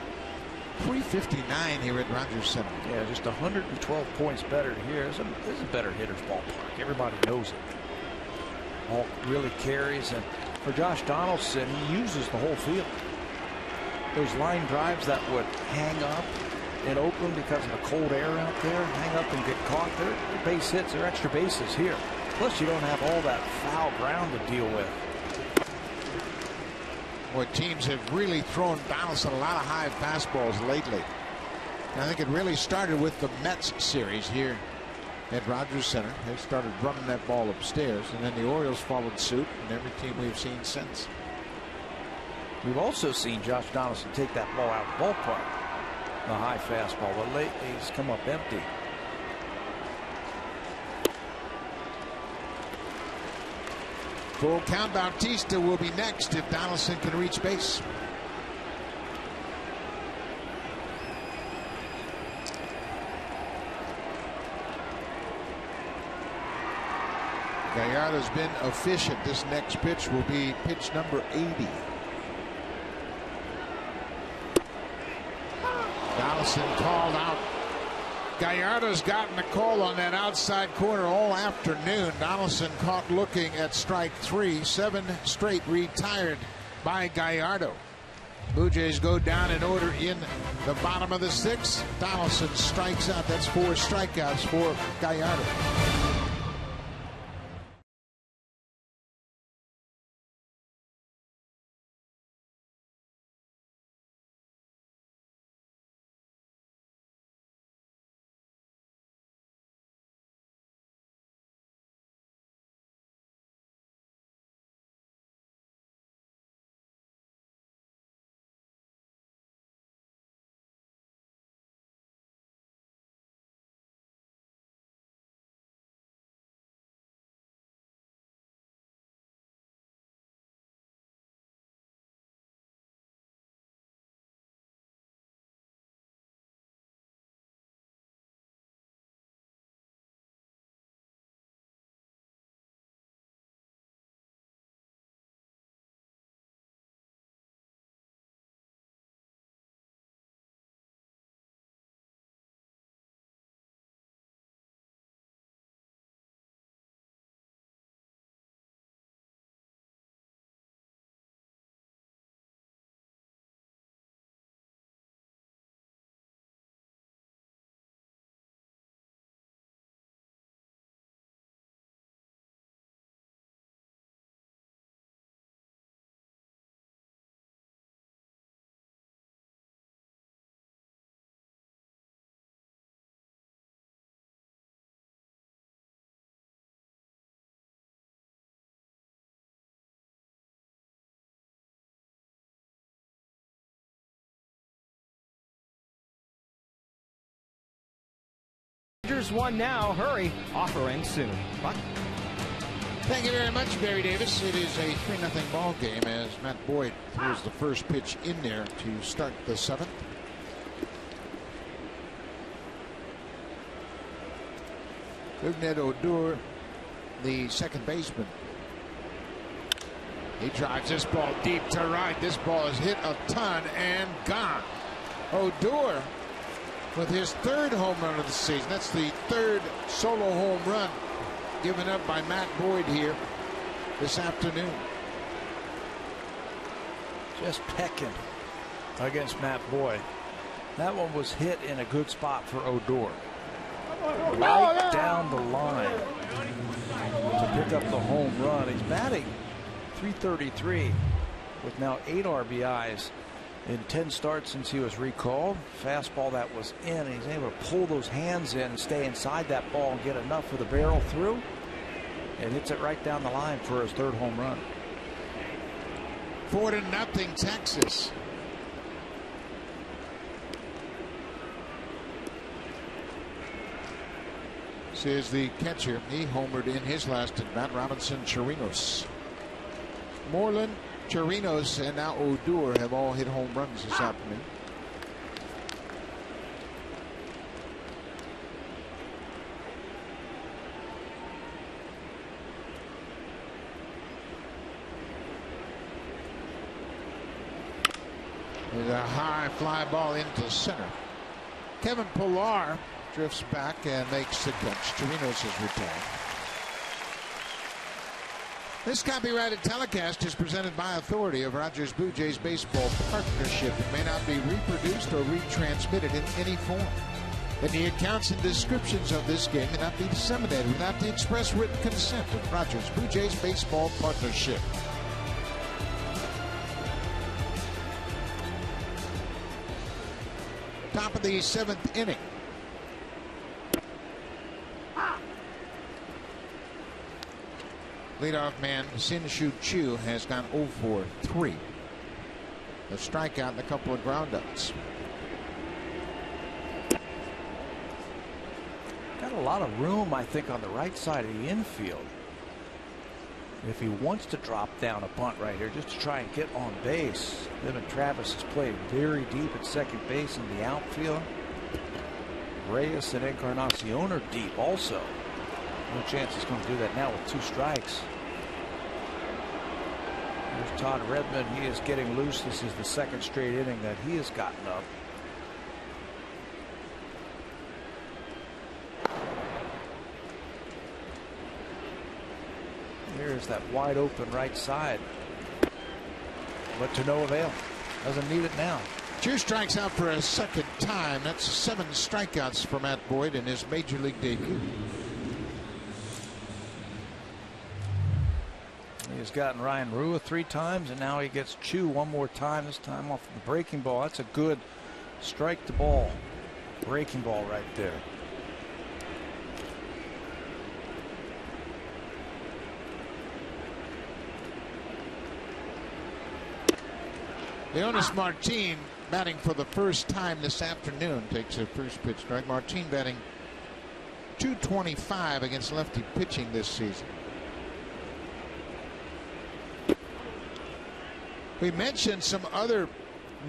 359 here at Rogers Center. Yeah, just 112 points better here. This is a better hitter's ballpark. Everybody knows it. Ball really carries, and for Josh Donaldson, he uses the whole field. Those line drives that would hang up in Oakland because of the cold air out there, hang up and get caught. They're base hits, they're extra bases here. Plus, you don't have all that foul ground to deal with. Boy, teams have really thrown Donaldson a lot of high fastballs lately. And I think it really started with the Mets series here at Rogers Center. They started running that ball upstairs, and then the Orioles followed suit, and every team we've seen since. We've also seen Josh Donaldson take that ball out of the ballpark. The high fastball, but lately he's come up empty. Full count. Bautista will be next if Donaldson can reach base. Gallardo's been efficient. This next pitch will be pitch number 80. Donaldson called out. Gallardo's gotten a call on that outside corner all afternoon. Donaldson caught looking at strike 3. 7 straight retired by Gallardo. Blue Jays go down in order in the bottom of the 6th. Donaldson strikes out. That's 4 strikeouts for Gallardo. Rangers won now. Hurry, offer ends soon. Buck? Thank you very much, Barry Davis. It is a 3-0 ball game as Matt Boyd throws the first pitch in there to start the 7th. Rougned Odor, the second baseman. He drives this ball deep to right. This ball is hit a ton and gone. Odor with his 3rd home run of the season. That's the 3rd solo home run given up by Matt Boyd here this afternoon. Just pecking against Matt Boyd. That one was hit in a good spot for Odor. Right down the line to pick up the home run. He's batting .333 with now 8 RBIs in 10 starts since he was recalled. Fastball that was in, and he's able to pull those hands in and stay inside that ball and get enough of the barrel through, and hits it right down the line for his 3rd home run. 4-0 Texas. This is the catcher. He homered in his last at bat. Robinson Chirinos. Moreland, Chirinos, and now Odor have all hit home runs this afternoon. There's a high fly ball into center. Kevin Pillar drifts back and makes the catch. Chirinos is retired. This copyrighted telecast is presented by authority of Rogers Blue Jays Baseball Partnership. It may not be reproduced or retransmitted in any form. And the accounts and descriptions of this game may not be disseminated without the express written consent of Rogers Blue Jays Baseball Partnership. Top of the 7th inning. Leadoff man Sin-Shu Chu has gone 0 for 3. A strikeout and a couple of groundouts. Got a lot of room, I think, on the right side of the infield. If he wants to drop down a bunt right here just to try and get on base. Devin Travis has played very deep at second base in the outfield. Reyes and Encarnacion are deep also. No chance he's going to do that now with 2 strikes. There's Todd Redmond. He is getting loose. This is the 2nd straight inning that he has gotten up. Here's that wide open right side. But to no avail. Doesn't need it now. 2 strikes out for a 2nd time. That's 7 strikeouts for Matt Boyd in his major league debut. He's gotten Ryan Rua 3 times, and now he gets Chu 1 more time, this time off the breaking ball. That's a good strike to ball breaking ball right there. Leonis Martin batting for the first time this afternoon takes a first pitch strike. Martin batting .225 against lefty pitching this season. We mentioned some other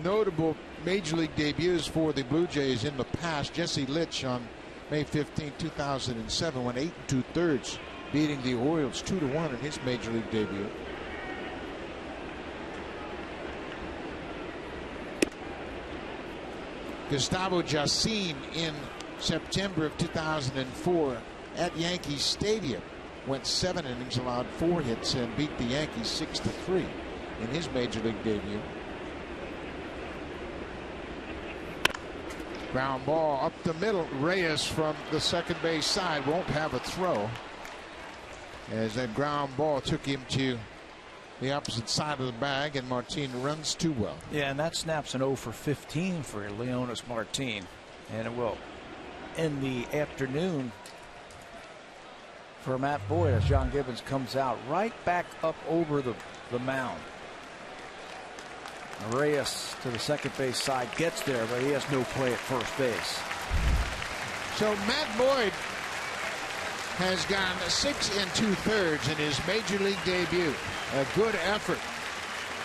notable major league debuts for the Blue Jays in the past. Jesse Litch on May 15, 2007 went 8 2/3, beating the Orioles 2-1 in his major league debut. Gustavo Jacin in September of 2004 at Yankee Stadium went 7 innings, allowed 4 hits, and beat the Yankees 6-3 in his major league debut. Ground ball up the middle. Reyes from the second base side won't have a throw, as that ground ball took him to the opposite side of the bag, and Martin runs too well. Yeah, and that snaps an 0 for 15 for Leonis Martin, and it will end the afternoon for Matt Boyd as John Gibbons comes out right back up over the mound. Reyes to the second base side gets there, but he has no play at first base. So Matt Boyd has gone 6 2/3 in his major league debut. A good effort.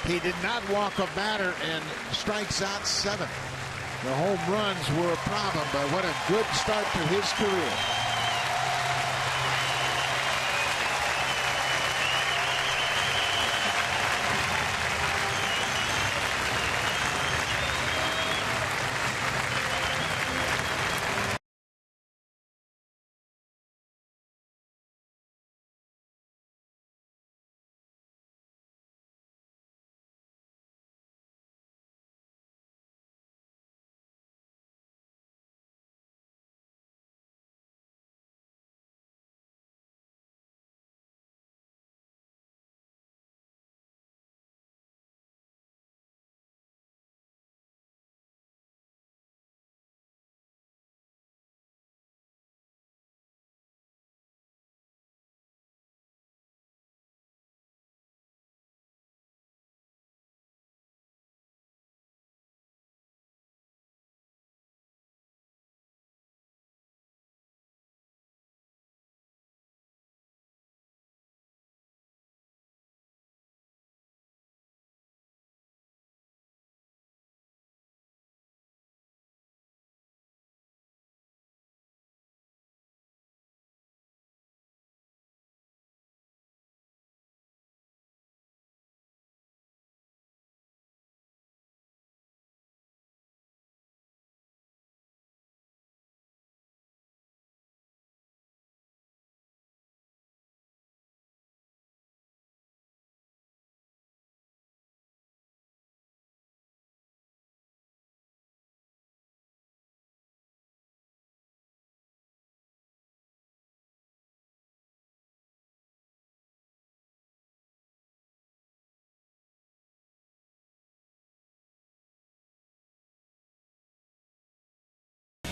He did not walk a batter and strikes out 7. The home runs were a problem, but what a good start to his career.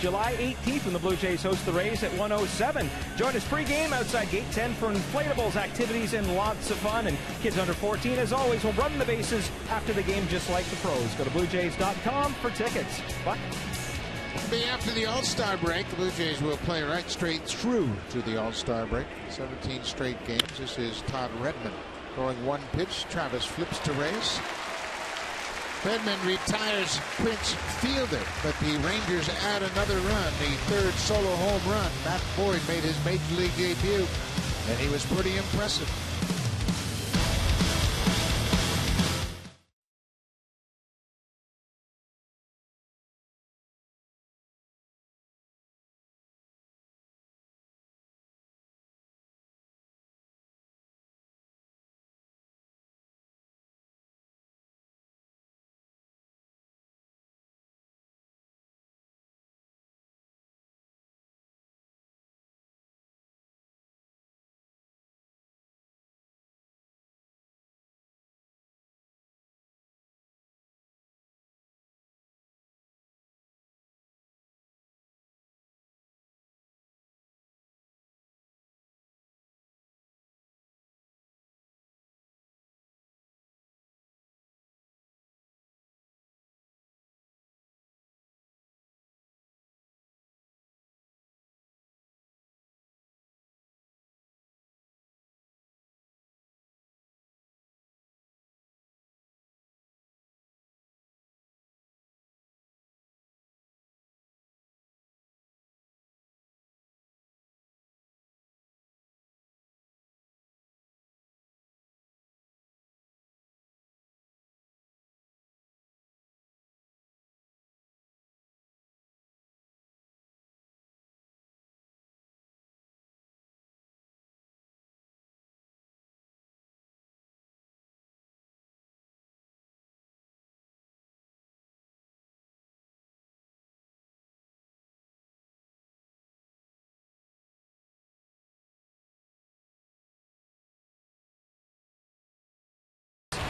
July 18th when the Blue Jays host the Rays at 1:07. Join us pregame outside Gate 10 for inflatables, activities, and lots of fun. And kids under 14, as always, will run the bases after the game just like the pros. Go to BlueJays.com for tickets. Bye. Be after the All-Star break. The Blue Jays will play right straight through to the All-Star break. 17 straight games. This is Todd Redmond throwing one pitch. Travis flips to race. Redmond retires Prince Fielder, but the Rangers add another run, the third solo home run. Matt Boyd made his major league debut, and he was pretty impressive.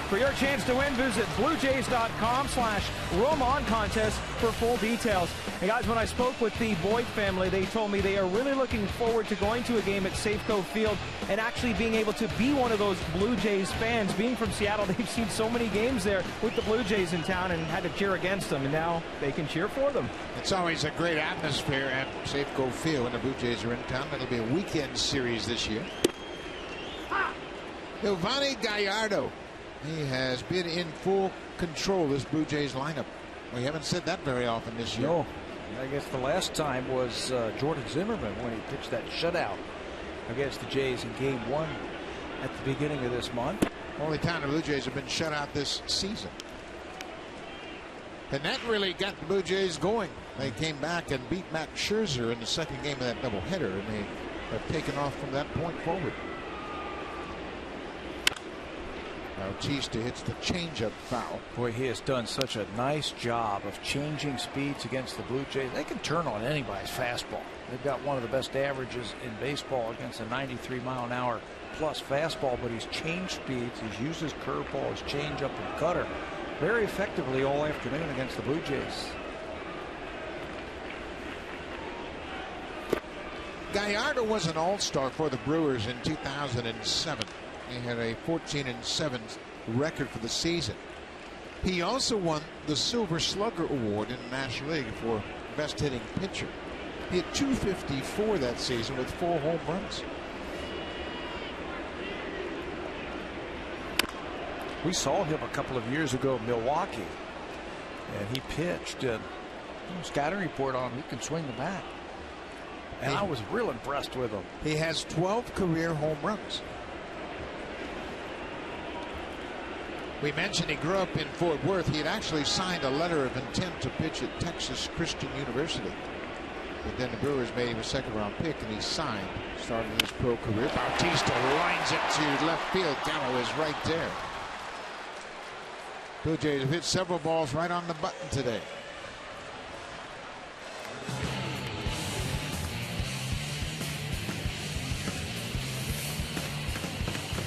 For your chance to win, visit bluejays.com/room-on-contest for full details. And guys, when I spoke with the Boyd family, they told me they are really looking forward to going to a game at Safeco Field and actually being able to be one of those Blue Jays fans. Being from Seattle, they've seen so many games there with the Blue Jays in town and had to cheer against them, and now they can cheer for them. It's always a great atmosphere at Safeco Field when the Blue Jays are in town. It'll be a weekend series this year. Yovani Gallardo. He has been in full control of this Blue Jays lineup. We haven't said that very often this year. No. I guess the last time was Jordan Zimmerman when he pitched that shutout against the Jays in Game 1 at the beginning of this month. Only time the Blue Jays have been shut out this season. And that really got the Blue Jays going. They came back and beat Max Scherzer in the second game of that doubleheader, and they have taken off from that point forward. Bautista hits the changeup foul. Boy, he has done such a nice job of changing speeds against the Blue Jays. They can turn on anybody's fastball. They've got one of the best averages in baseball against a 93-mile-an-hour plus fastball, but he's changed speeds. He's used his curveball, his changeup, and cutter very effectively all afternoon against the Blue Jays. Gallardo was an all-star for the Brewers in 2007. He had a 14-7 record for the season. He also won the Silver Slugger Award in the National League for best hitting pitcher. He had 254 that season with 4 home runs. We saw him a couple of years ago in Milwaukee, and he pitched. And scouting report on him, he can swing the bat. And I was real impressed with him. He has 12 career home runs. We mentioned he grew up in Fort Worth. He had actually signed a letter of intent to pitch at Texas Christian University. But then the Brewers made him a second-round pick, and he signed. Started his pro career. Bautista lines it to left field. Gallo is right there. Blue Jays have hit several balls right on the button today.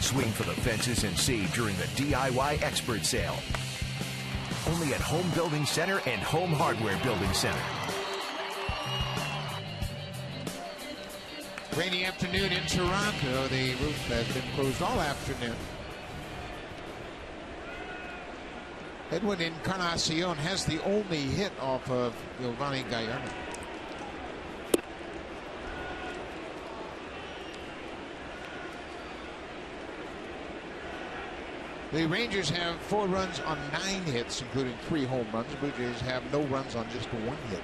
Swing for the fences and save during the DIY Expert Sale. Only at Home Building Center and Home Hardware Building Center. Rainy afternoon in Toronto. The roof has been closed all afternoon. Edwin Encarnacion has the only hit off of Yovani Gallardo. The Rangers have 4 runs on 9 hits, including 3 home runs. The Blue Jays have no runs on just 1 hit.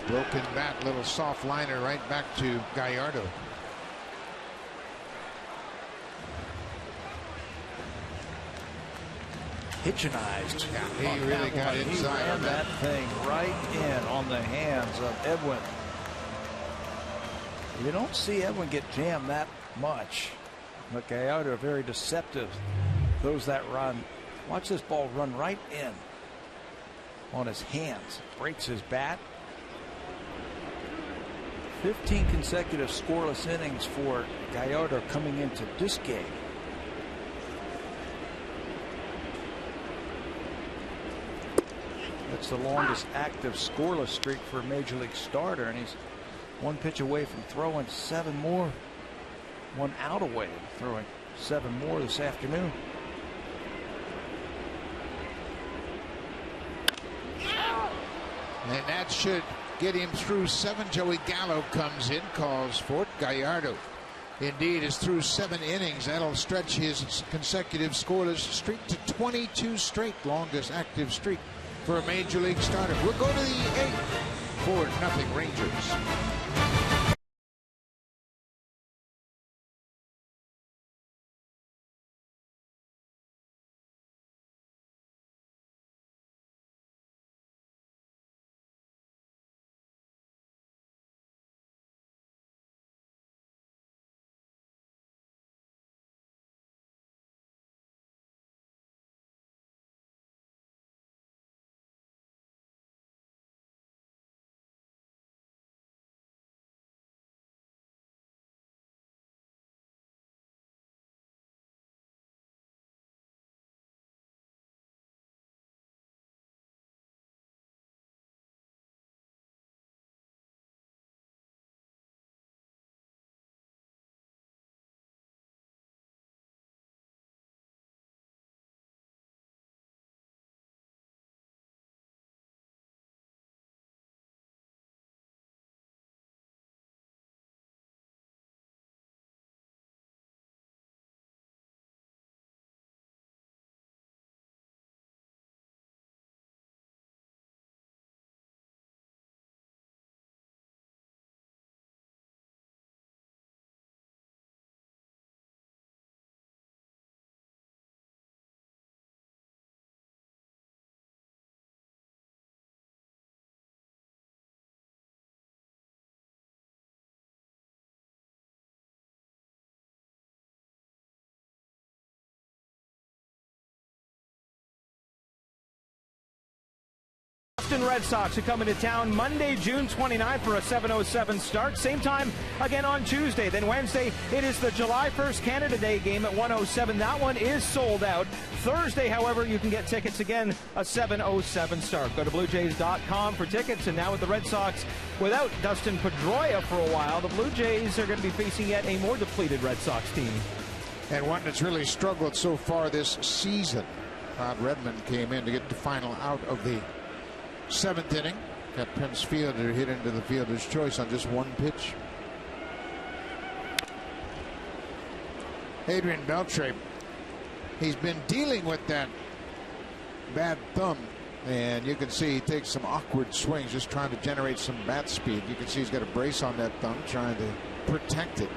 Broken bat, little soft liner right back to Gallardo. Hitchenized. Yeah, he really got inside on that thing right in on the hands of Edwin. You don't see Edwin get jammed that much, but Gallardo very deceptive. Throws that run. Watch this ball run right in on his hands. Breaks his bat. 15 consecutive scoreless innings for Gallardo coming into this game. That's the longest active scoreless streak for a major league starter, and he's 1 pitch away from throwing 7 more. 1 out away from throwing 7 more this afternoon. And that should get him through 7. Joey Gallo comes in, calls for it. Gallardo indeed is through 7 innings. That'll stretch his consecutive scoreless streak to 22 straight, longest active streak for a major league starter. We'll go to the 8th. 4-0 Rangers. Boston Red Sox are coming to town Monday, June 29th for a 7:07 start. Same time again on Tuesday. Then Wednesday, it is the July 1st Canada Day game at 1:07. That one is sold out. Thursday, however, you can get tickets again, a 7:07 start. Go to BlueJays.com for tickets. And now with the Red Sox without Dustin Pedroia for a while, the Blue Jays are going to be facing yet a more depleted Red Sox team. And one that's really struggled so far this season. Todd Redmond came in to get the final out of the 7th inning. Got Prince Fielder hit into the fielder's choice on just one pitch. Adrian Beltre, he's been dealing with that bad thumb, and you can see he takes some awkward swings just trying to generate some bat speed. You can see he's got a brace on that thumb trying to protect it.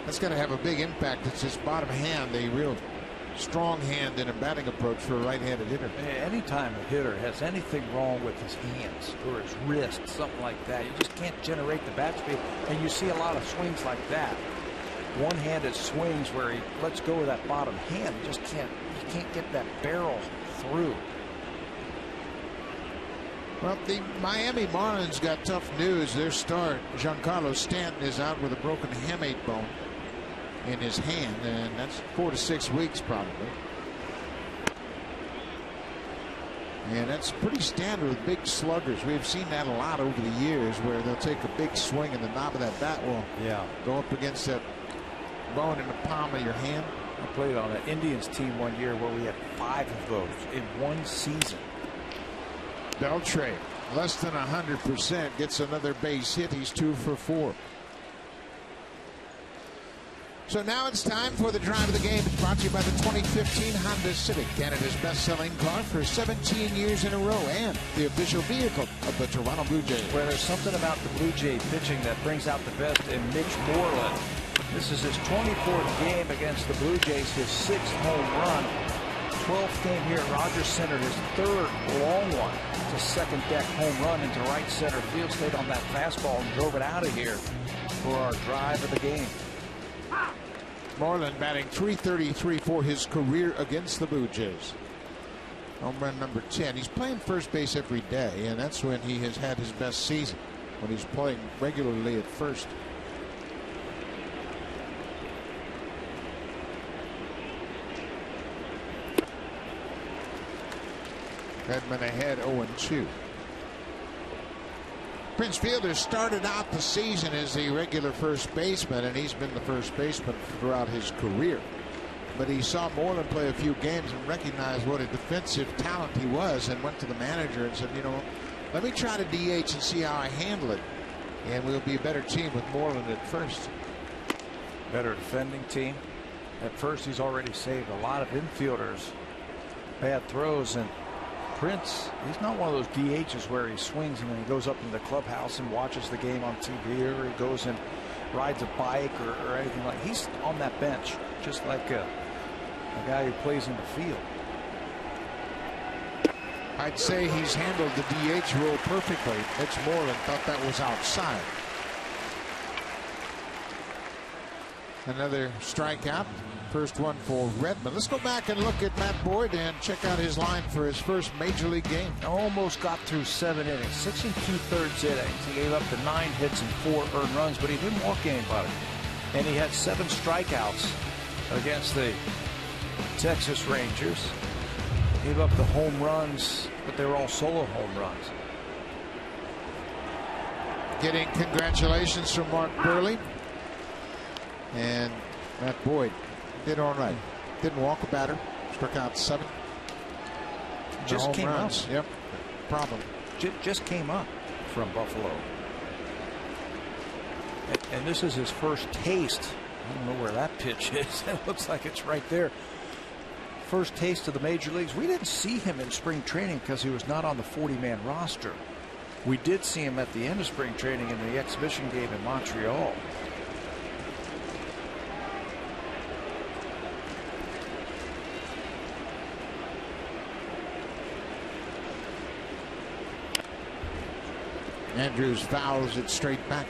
That's got to have a big impact. It's his bottom hand, the real strong hand in a batting approach for a right-handed hitter. Anytime a hitter has anything wrong with his hands or his wrist, something like that, you just can't generate the bat speed. And you see a lot of swings like that. One-handed swings where he lets go of that bottom hand. You just can't get that barrel through. Well, the Miami Marlins got tough news. Their star, Giancarlo Stanton, is out with a broken hamate bone in his hand, and that's 4 to 6 weeks probably. And that's pretty standard with big sluggers. We've seen that a lot over the years, where they'll take a big swing and the knob of that bat will go up against that bone in the palm of your hand. I played on an Indians team one year where we had 5 of those in one season. Beltre, less than 100%, gets another base hit. He's 2 for 4. So now it's time for the drive of the game. It's brought to you by the 2015 Honda Civic, Canada's best-selling car for 17 years in a row, and the official vehicle of the Toronto Blue Jays. Well, there's something about the Blue Jay pitching that brings out the best in Mitch Moreland. This is his 24th game against the Blue Jays, his 6th home run. 12th game here at Rogers Center, his 3rd long one. It's a second deck home run into right center field. Stayed on that fastball and drove it out of here for our drive of the game. Moreland batting .333 for his career against the Blue Jays. Home run number 10. He's playing first base every day, and that's when he has had his best season, when he's playing regularly at first. Redmond ahead 0-2. Prince Fielder started out the season as the regular first baseman, and he's been the first baseman throughout his career. But he saw Moreland play a few games and recognized what a defensive talent he was, and went to the manager and said, you know, let me try to DH and see how I handle it, and we'll be a better team with Moreland at first. Better defending team. At first, he's already saved a lot of infielders. Bad throws, and Prince, he's not one of those DHs where he swings and then he goes up in the clubhouse and watches the game on TV, or he goes and rides a bike or anything like that. He's on that bench just like a guy who plays in the field. I'd say he's handled the DH role perfectly. Mitch Moreland thought that was outside. Another strikeout. First one for Redmond. Let's go back and look at Matt Boyd and check out his line for his first major league game. Almost got through 7 innings, 6 2/3 innings. He gave up the 9 hits and 4 earned runs, but he didn't walk anybody. And he had 7 strikeouts against the Texas Rangers. Gave up the home runs, but they were all solo home runs. Getting congratulations from Mark Burley. And Matt Boyd did all right. Didn't walk a batter. Struck out 7. Just came up. Yep. Problem. Just came up from Buffalo. And this is his first taste. I don't know where that pitch is. It looks like it's right there. First taste of the major leagues. We didn't see him in spring training because he was not on the 40-man roster. We did see him at the end of spring training in the exhibition game in Montreal. Andrews fouls it straight back.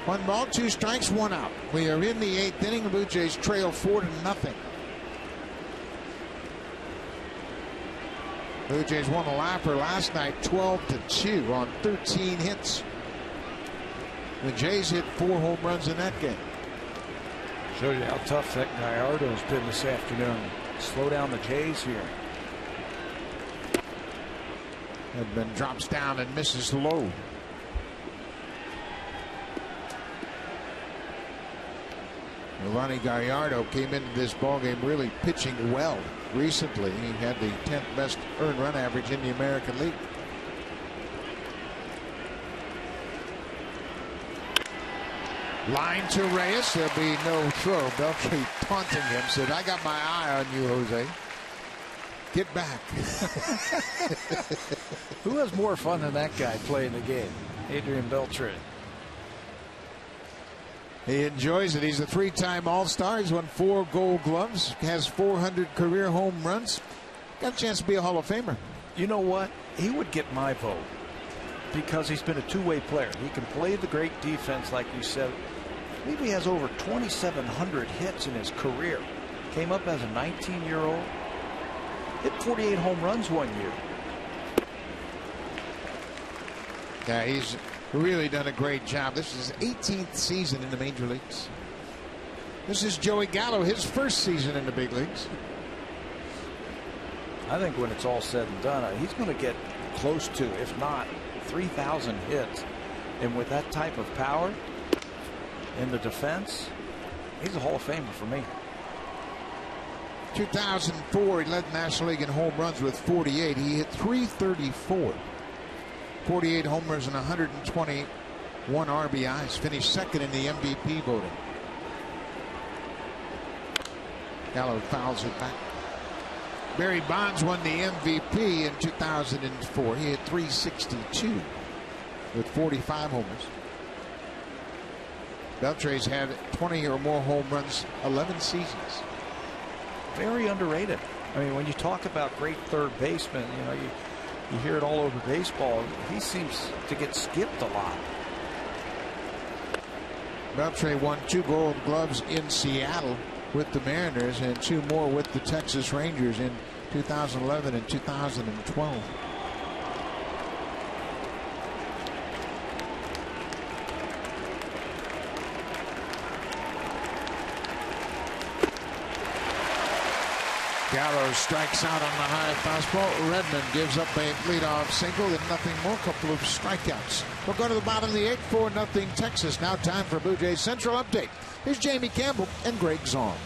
1 ball, 2 strikes, 1 out. We are in the 8th inning. The Blue Jays trail 4-0. Blue Jays won a lapper last night, 12-2 on 13 hits. The Jays hit 4 home runs in that game. Shows you how tough that Gallardo's been this afternoon. Slow down the Jays here. Edman drops down and misses low. Giovanni Gallardo came into this ballgame really pitching well recently. He had the 10th best earned run average in the American League. Line to Reyes. There'll be no throw. Beltray taunting him. Said, I got my eye on you, Jose. Get back. Who has more fun than that guy playing the game? Adrian Beltre. He enjoys it. He's a 3-time All-Star. He's won 4 Gold Gloves. Has 400 career home runs. Got a chance to be a Hall of Famer. You know what? He would get my vote because he's been a two-way player. He can play the great defense, like you said. Maybe he has over 2,700 hits in his career. Came up as a 19-year-old. Hit 48 home runs one year. Yeah, he's really done a great job. This is his 18th season in the major leagues. This is Joey Gallo, his first season in the big leagues. I think when it's all said and done, he's going to get close to, if not 3,000 hits. And with that type of power in the defense, he's a Hall of Famer for me. 2004, he led the National League in home runs with 48. He hit 334. 48 homers and 121 RBIs. Finished second in the MVP voting. Gallo fouls it back. Barry Bonds won the MVP in 2004. He hit 362 with 45 homers. Beltre's had 20 or more home runs 11 seasons. Very underrated. I mean, when you talk about great third baseman, you know, you hear it all over baseball. He seems to get skipped a lot. Beltre won 2 Gold Gloves in Seattle with the Mariners and 2 more with the Texas Rangers in 2011 and 2012. Gallo strikes out on the high fastball. Redmond gives up a leadoff single and nothing more. Couple of strikeouts. We'll go to the bottom of the 8th, 4-0 Texas. Now time for Blue Jays Central Update. Here's Jamie Campbell and Greg Zong.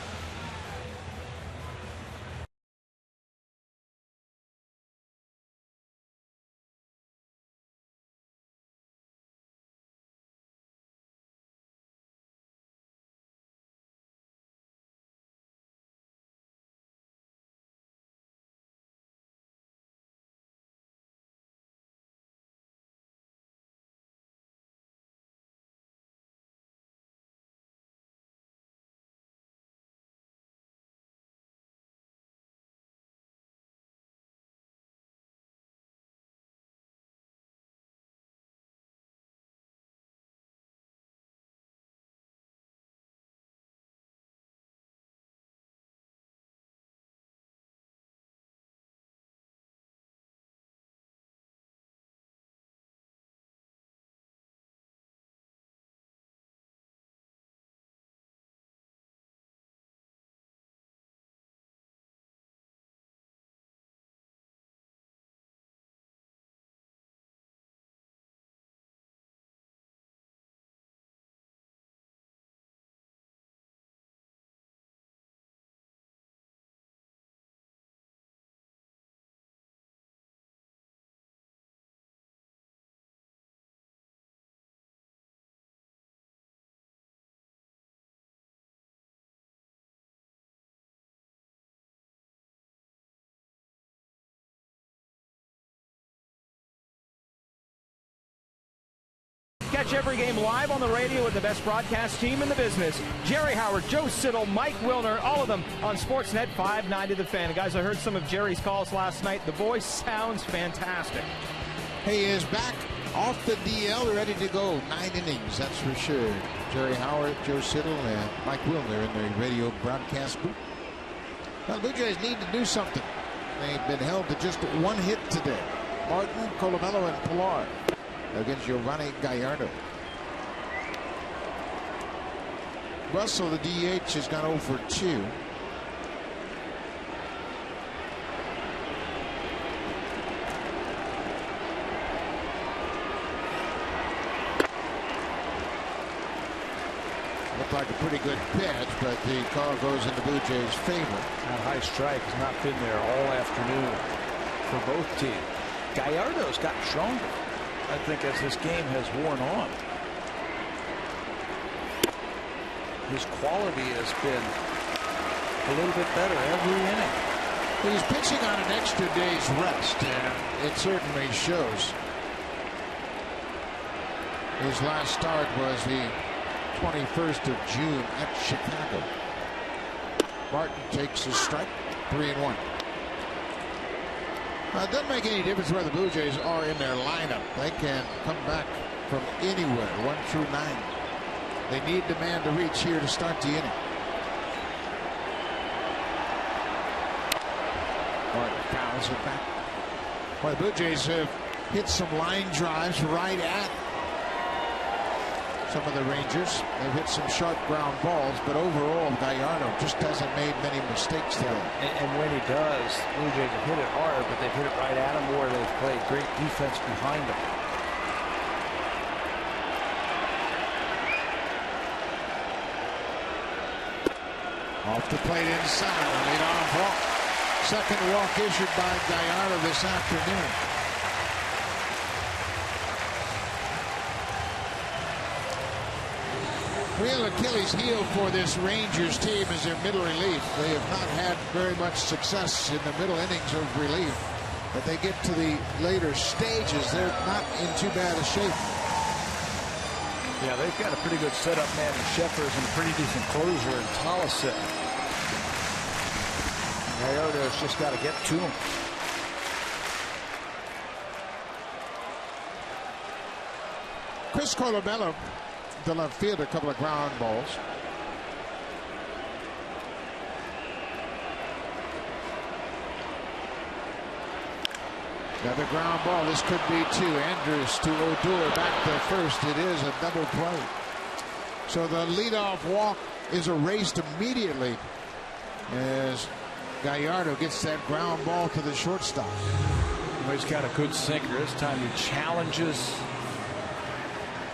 Catch every game live on the radio with the best broadcast team in the business. Jerry Howard, Joe Siddall, Mike Wilner, all of them on Sportsnet 590 The Fan. Guys, I heard some of Jerry's calls last night. The voice sounds fantastic. He is back off the DL, ready to go. 9 innings, that's for sure. Jerry Howard, Joe Siddall, and Mike Wilner in the radio broadcast booth. Well, the Blue Jays need to do something. They've been held to just one hit today. Martin, Colomelo, and Pilar against Giovanni Gallardo. Russell, the DH, has gone 0 for 2. Looked like a pretty good pitch, but the call goes in the Blue Jays' favor. That high strike has not been there all afternoon for both teams. Gallardo's gotten stronger, I think, as this game has worn on. His quality has been a little bit better every inning. He's pitching on an extra day's rest, and it certainly shows. His last start was the 21st of June at Chicago. Martin takes his strike, 3-1. Now, it doesn't make any difference where the Blue Jays are in their lineup. They can come back from anywhere, 1 through 9. They need the man to reach here to start the inning. Martin fouls it back. Well, the Blue Jays have hit some line drives right at some of the Rangers. They've hit some sharp ground balls, but overall, Gallardo just hasn't made many mistakes today. And when he does, Blue Jays have hit it hard, but they've hit it right at him, or they've played great defense behind him. Off the plate inside, leadoff walk. Second walk issued by Gallardo this afternoon. Real Achilles heel for this Rangers team is their middle relief. They have not had very much success in the middle innings of relief, but they get to the later stages, they're not in too bad a shape. Yeah, they've got a pretty good setup man in Sheffers and a pretty decent closer in Tolleson. Gallardo's just got to get to him. Chris Colomelo to left field, a couple of ground balls. Another ground ball. This could be 2. Andrews to Odor, back to first. It is a double play. So the leadoff walk is erased immediately as Gallardo gets that ground ball to the shortstop. Well, he's got a good sinker. This time he challenges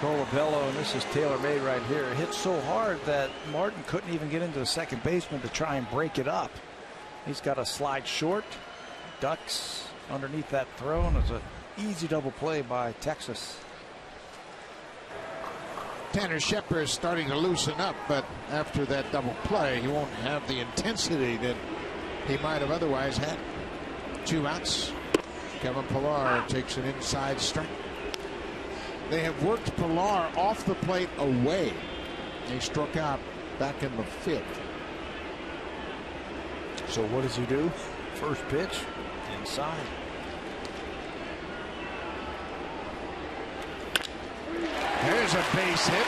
Colomelo, and this is tailor-made right here. It hit so hard that Martin couldn't even get into the second baseman to try and break it up. He's got a slide short, ducks underneath that throw, and it's an easy double play by Texas. Tanner Shepard is starting to loosen up, but after that double play, he won't have the intensity that he might have otherwise had. 2 outs. Kevin Pillar takes an inside strike. They have worked Pilar off the plate away. He struck out back in the 5th. So what does he do? First pitch inside. There's a base hit.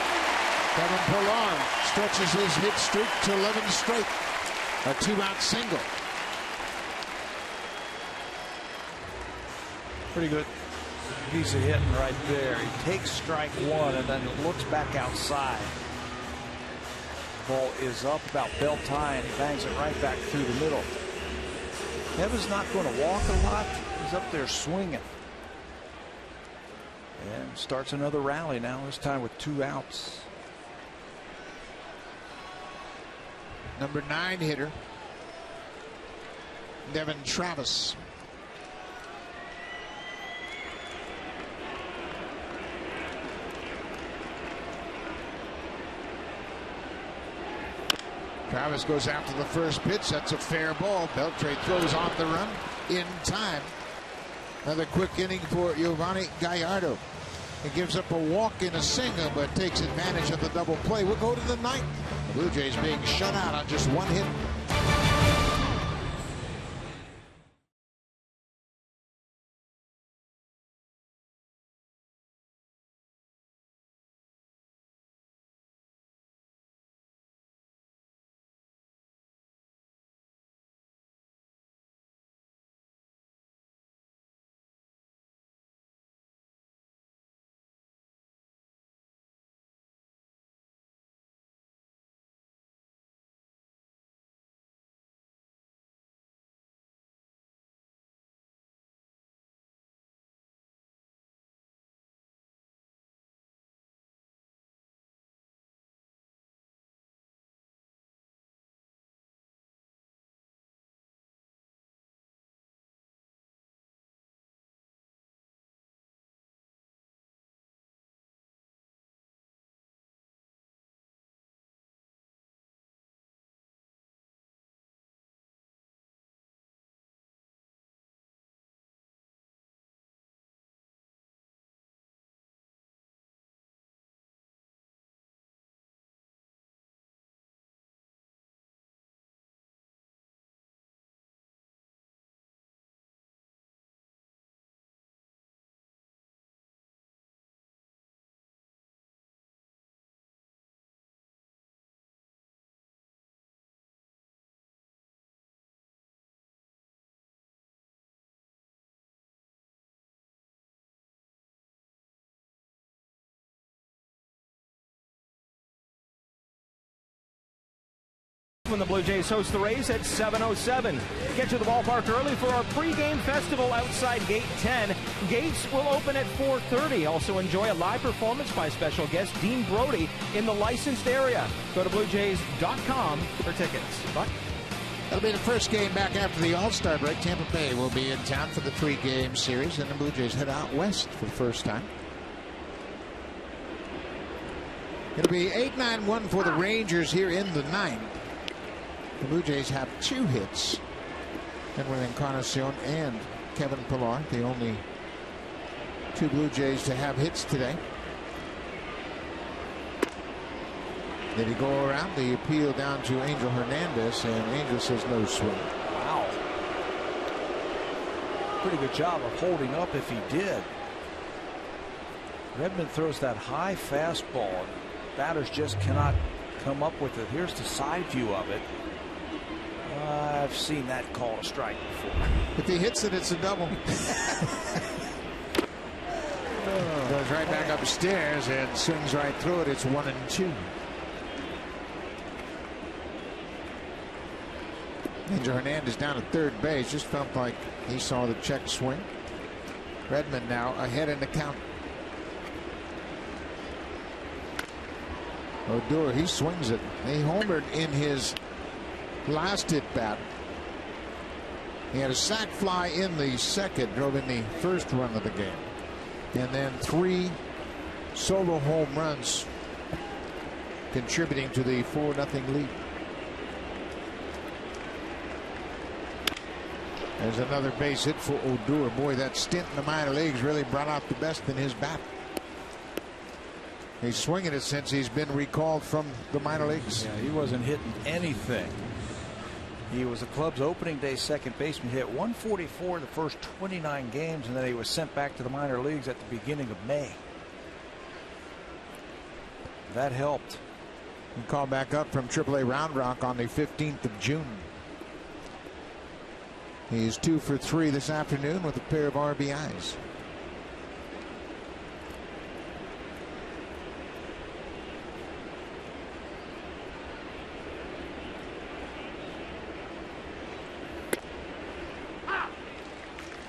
Kevin Pilar stretches his hit streak to 11 straight. A 2-out single. Pretty good piece of hitting right there. He takes strike 1 and then looks back outside. Ball is up about belt high, and he bangs it right back through the middle. Kevin's not going to walk a lot. He's up there swinging. And starts another rally now, this time with 2 outs. Number 9 hitter, Devin Travis. Travis goes after the first pitch. That's a fair ball. Beltre throws on the run in time. Another quick inning for Giovanni Gallardo. He gives up a walk in a single, but takes advantage of the double play. We'll go to the 9th. The Blue Jays being shut out on just 1 hit. when the Blue Jays host the Rays at 7:07. Get to the ballpark early for our pregame festival outside Gate 10. Gates will open at 4:30. Also enjoy a live performance by special guest Dean Brody in the licensed area. Go to BlueJays.com for tickets. Buck? That'll be the first game back after the All-Star break. Tampa Bay will be in town for the 3-game series, and the Blue Jays head out west for the first time. It'll be 8-9-1 for the Rangers here in the 9th. The Blue Jays have 2 hits. Edwin Encarnacion and Kevin Pillar, the only 2 Blue Jays to have hits today. Did he go around? The appeal down to Angel Hernandez, and Angel says no swing. Wow. Pretty good job of holding up if he did. Redmond throws that high fastball, and batters just cannot come up with it. Here's the side view of it. I've seen that call a strike before. If he hits it, it's a double. Goes right back upstairs and swings right through it. It's 1-2. Angel Hernandez down at third base. Just felt like he saw the check swing. Redmond now ahead in the count. Odor, he swings it. He homered in his last at bat. He had a sac fly in the second, drove in the first run of the game, and then 3 solo home runs contributing to the 4-0 lead. There's another base hit for Odor. Boy, that stint in the minor leagues really brought out the best in his bat. He's swinging it since he's been recalled from the minor leagues. Yeah, he wasn't hitting anything. He was the club's opening day second baseman. He hit 144 in the first 29 games, and then he was sent back to the minor leagues at the beginning of May. That helped. He called back up from AAA Round Rock on the 15th of June. He's 2 for 3 this afternoon with a pair of RBIs.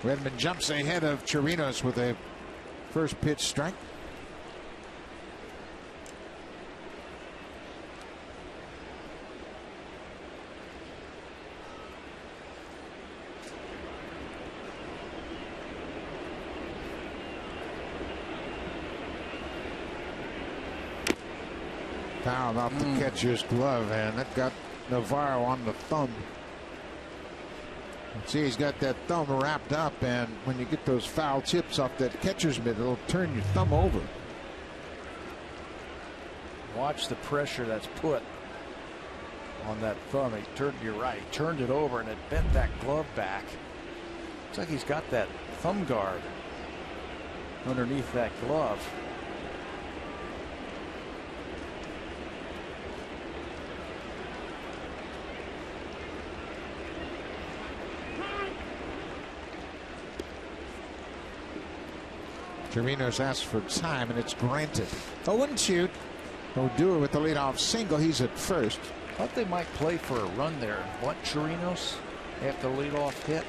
Redmond jumps ahead of Chirinos with a first pitch strike. Fouled off the catcher's glove, and that got Navarro on the thumb. See, he's got that thumb wrapped up, and when you get those foul tips off that catcher's mitt, it'll turn your thumb over. Watch the pressure that's put on that thumb. He turned, you're right, he turned it over and it bent that glove back. Looks like he's got that thumb guard underneath that glove. Chirinos asks for time, and it's granted. 0-2. Odor with the leadoff single. He's at first. Thought they might play for a run there. What, Chirinos after the leadoff hit?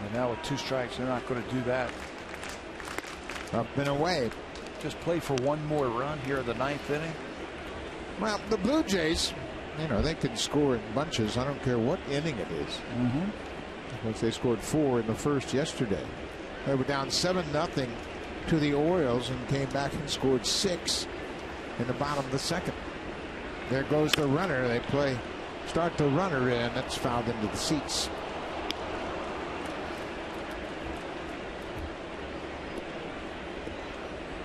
And now with 2 strikes, they're not going to do that. Up and away. Just play for one more run here in the 9th inning. Well, the Blue Jays, you know, they can score in bunches. I don't care what inning it is. Once they scored 4 in the first yesterday. They were down 7-0 to the Orioles and came back and scored 6 in the bottom of the second. There goes the runner. They start the runner in. That's fouled into the seats.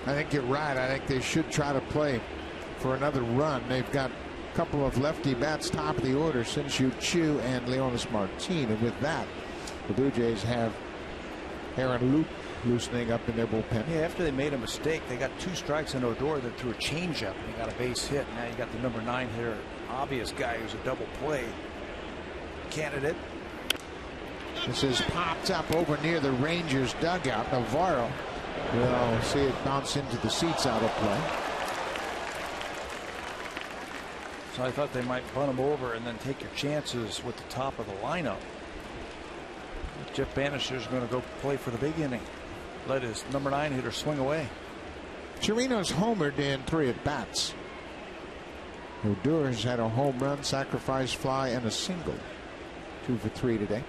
I think you're right. I think they should try to play for another run. They've got a couple of lefty bats top of the order, Shin-Soo Choo and Leonis Martin. And with that, the Blue Jays have Aaron Loup loosening up in their bullpen. Yeah, after they made a mistake, they got 2 strikes on Odor. They threw a changeup and he got a base hit. Now you got the number 9 hitter, obvious guy who's a double play candidate. This is popped up over near the Rangers dugout. Navarro will see it bounce into the seats out of play. So I thought they might bunt him over and then take your chances with the top of the lineup. Jeff Bannister's going to go play for the big inning. Let his number 9 hitter swing away. Chirino's homered in 3 at-bats. Odor has had a home run, sacrifice fly, and a single. 2 for 3 today.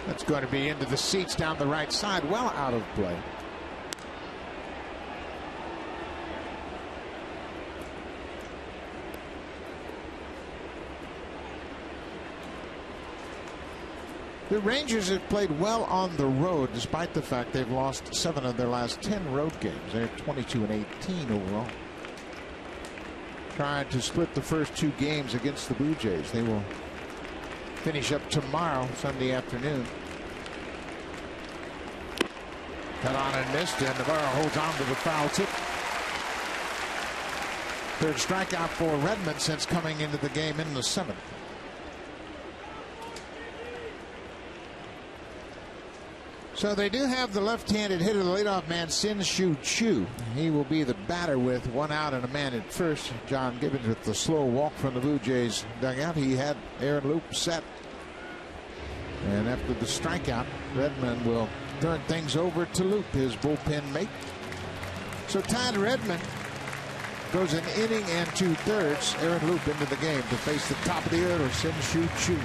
That's going to be into the seats down the right side, well out of play. The Rangers have played well on the road despite the fact they've lost 7 of their last 10 road games. They're 22-18 overall. Trying to split the first 2 games against the Blue Jays. They will finish up tomorrow, Sunday afternoon. Cut on and missed, and Navarro holds on to the foul tip. 3rd strikeout for Redmond since coming into the game in the 7th. So they do have the left-handed hitter, the leadoff man, Sin-Shu Chu. He will be the batter with 1 out and a man at first. John Gibbons with the slow walk from the Blue Jays dugout. He had Aaron Loop set. And after the strikeout, Redmond will turn things over to Loop, his bullpen mate. So Todd Redmond goes an inning and 2/3. Aaron Loop into the game to face the top of the order, Sin-Shu Chu.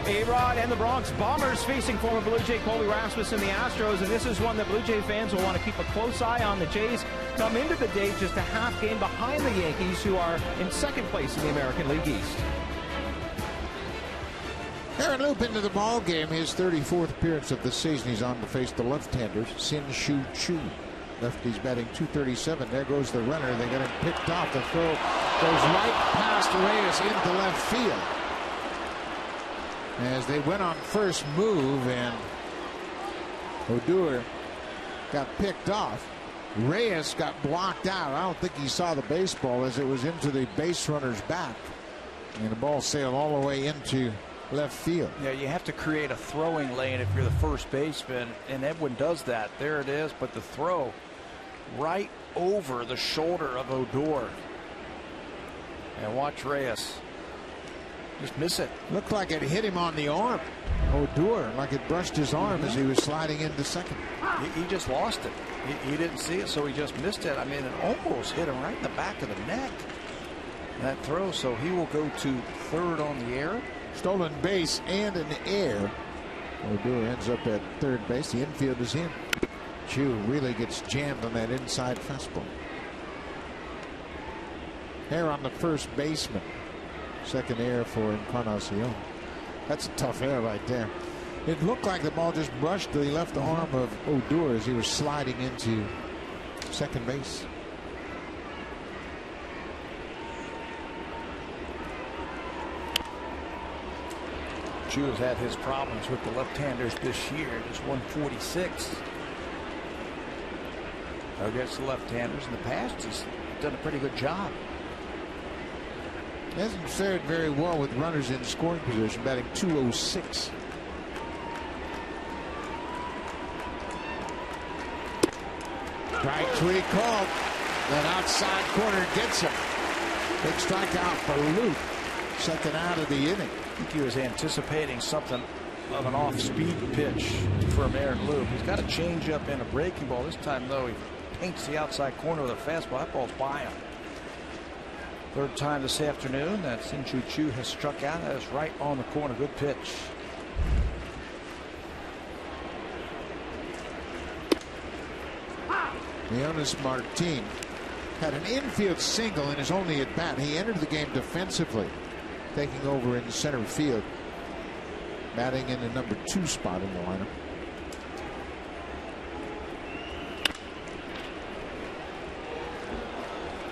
A-Rod and the Bronx Bombers facing former Blue Jay Colby Rasmussen, the Astros, and this is one that Blue Jay fans will want to keep a close eye on. The Jays come into the day just a half game behind the Yankees, who are in 2nd place in the American League East. Aaron Loop into the ball game, his 34th appearance of the season. He's on to face the left-hander, Sin-Shu Chu. Lefty's batting .237. There goes the runner. They got him picked off. The throw goes right past Reyes into left field. As they went on first move, and Odor got picked off. Reyes got blocked out. I don't think he saw the baseball as it was into the base runner's back, and the ball sailed all the way into left field. Yeah, you have to create a throwing lane if you're the first baseman, and Edwin does that. There it is, but the throw right over the shoulder of Odor. And watch Reyes just miss it. Looked like it hit him on the arm. Odor, like it brushed his arm as he was sliding into second. He just lost it. He didn't see it, so he just missed it. I mean, it almost hit him right in the back of the neck, that throw. So he will go to 3rd on the error. Stolen base and an error. Odor ends up at third base. The infield is in. Chu really gets jammed on that inside fastball. Error on the first baseman. Second error for Encarnacion. That's a tough error right there. It looked like the ball just brushed the left arm of Odor as he was sliding into second base. Chu has had his problems with the left-handers this year. Just 146 against the left-handers. In the past, he's done a pretty good job. He hasn't fared very well with runners in scoring position, batting .206. Strike three called. That outside corner gets him. Big strikeout for Luke. Second out of the inning. I think he was anticipating something of an off-speed pitch from Aaron Luke. He's got a changeup and a breaking ball. This time, though, he paints the outside corner with a fastball. That ball's by him. Third time this afternoon that Sin-Chu Chu has struck out. That is right on the corner. Good pitch. Leonis Martin had an infield single in his only at bat. He entered the game defensively, taking over in the center field, batting in the number 2 spot in the lineup.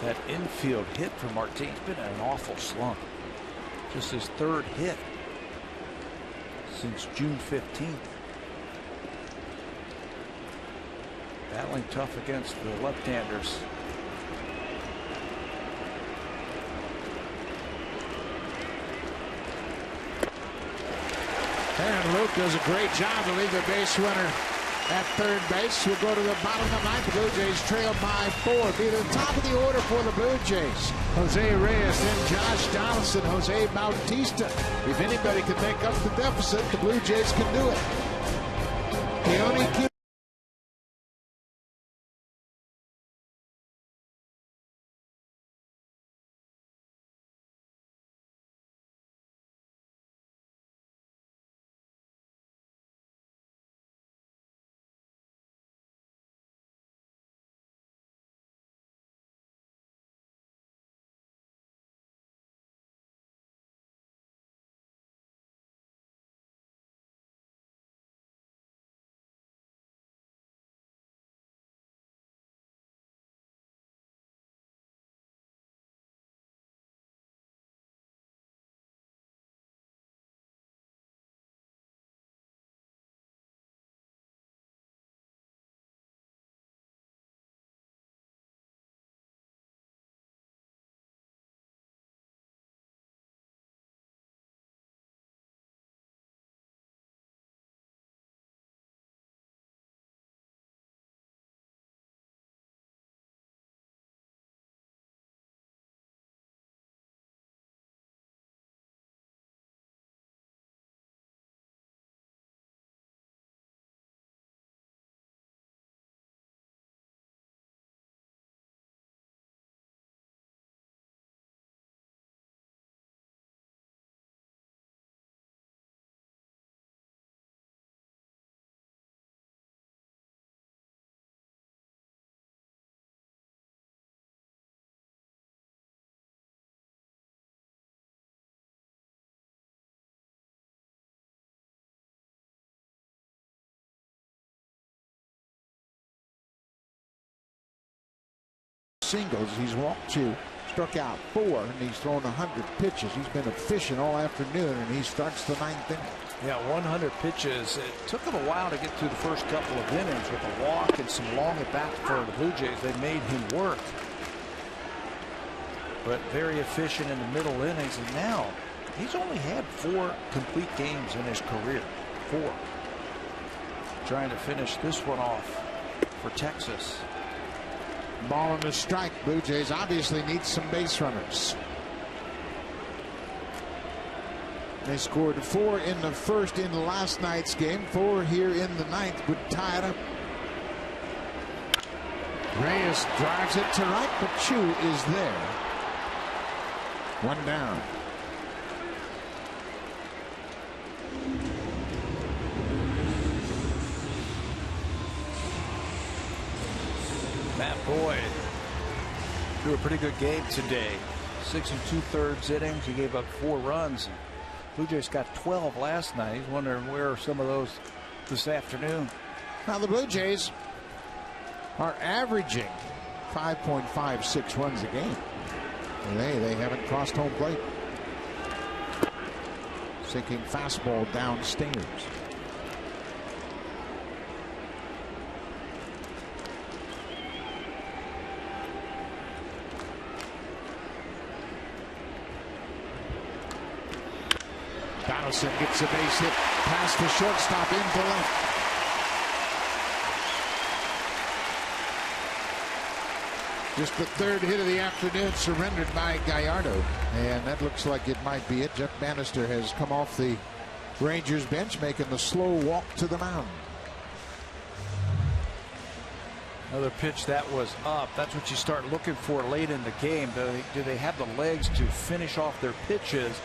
That infield hit for Martin's been an awful slump. Just his third hit since June 15th. Battling tough against the left-handers. And Luke does a great job to leave the base runner at third base. We'll go to the bottom of the ninth. The Blue Jays trail by 4. Be the top of the order for the Blue Jays. Jose Reyes, then Josh Donaldson, Jose Bautista. If anybody can make up the deficit, the Blue Jays can do it. The only key. Singles. He's walked 2, struck out 4, and he's thrown 100 pitches. He's been efficient all afternoon, and he starts the 9th inning. Yeah, 100 pitches. It took him a while to get through the first couple of innings with a walk and some long at bats for the Blue Jays. They made him work, but very efficient in the middle innings. And now he's only had 4 complete games in his career. 4. Trying to finish this one off for Texas. Ball and a strike. Blue Jays obviously need some base runners. They scored 4 in the first in last night's game, 4 here in the 9th, would tie it up. Reyes drives it to right, but Chu is there. 1 down. Matt Boyd threw a pretty good game today. 6 2/3 innings. He gave up 4 runs. Blue Jays got 12 last night. He's wondering where are some of those this afternoon. Now the Blue Jays are averaging 5.56 runs a game. And they haven't crossed home plate. Sinking fastball downstairs. Donaldson gets a base hit past the shortstop into left. Just the 3rd hit of the afternoon surrendered by Gallardo. And that looks like it might be it. Jeff Bannister has come off the Rangers bench, making the slow walk to the mound. Another pitch that was up. That's what you start looking for late in the game. Do they have the legs to finish off their pitches?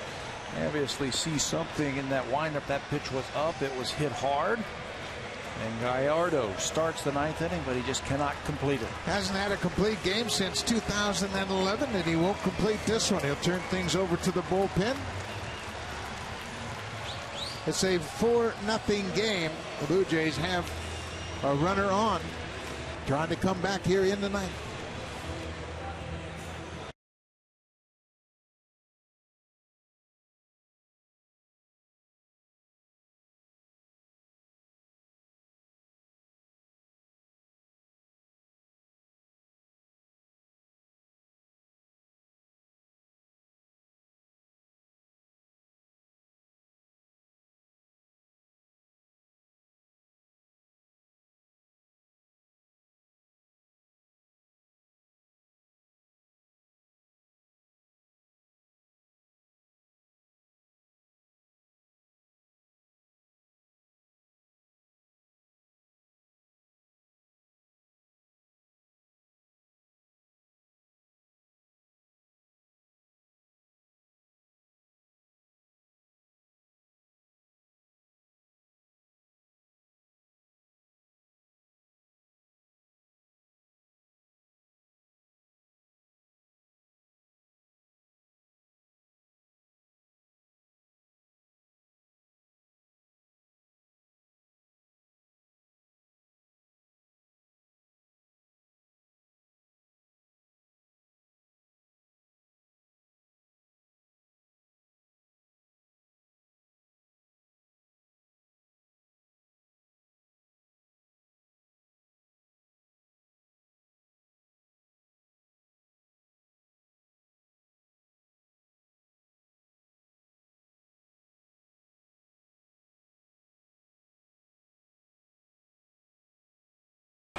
Obviously see something in that windup. That pitch was up. It was hit hard. And Gallardo starts the 9th inning, but he just cannot complete it. Hasn't had a complete game since 2011, and he won't complete this one. He'll turn things over to the bullpen. It's a 4-0 game. The Blue Jays have a runner on, trying to come back here in the 9th.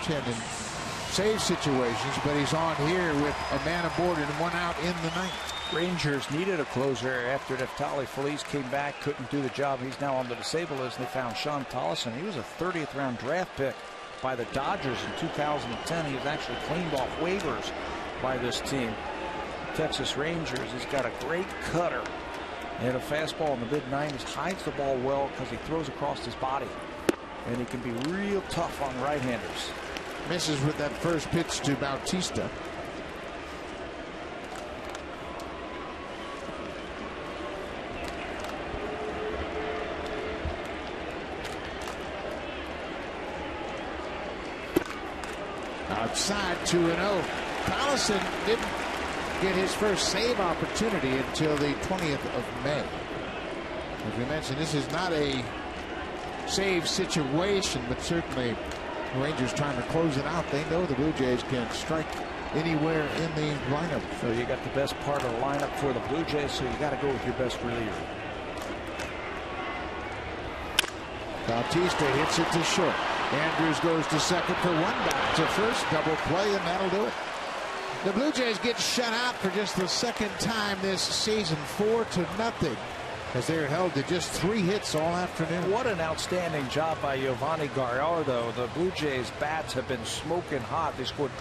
In save situations, but he's on here with a man aboard and 1 out in the 9th. Rangers needed a closer after Neftali Feliz came back, couldn't do the job. He's now on the disabled list, and they found Sean Tollison. He was a 30th round draft pick by the Dodgers in 2010. He was actually cleaned off waivers by this team. Texas Rangers, he's got a great cutter and a fastball in the mid-90s, hides the ball well because he throws across his body, and he can be real tough on right-handers. Misses with that first pitch to Bautista. Outside 2-0. Collison didn't get his first save opportunity until the 20th of May. As we mentioned, this is not a save situation, but certainly the Rangers trying to close it out. They know the Blue Jays can strike anywhere in the lineup. So you got the best part of the lineup for the Blue Jays, so you got to go with your best reliever. Bautista hits it to short. Andrews goes to second for 1, back to first. Double play, and that'll do it. The Blue Jays get shut out for just the 2nd time this season, 4-0. As they're held to just 3 hits all afternoon. What an outstanding job by Giovanni Gallardo. The Blue Jays bats have been smoking hot. They scored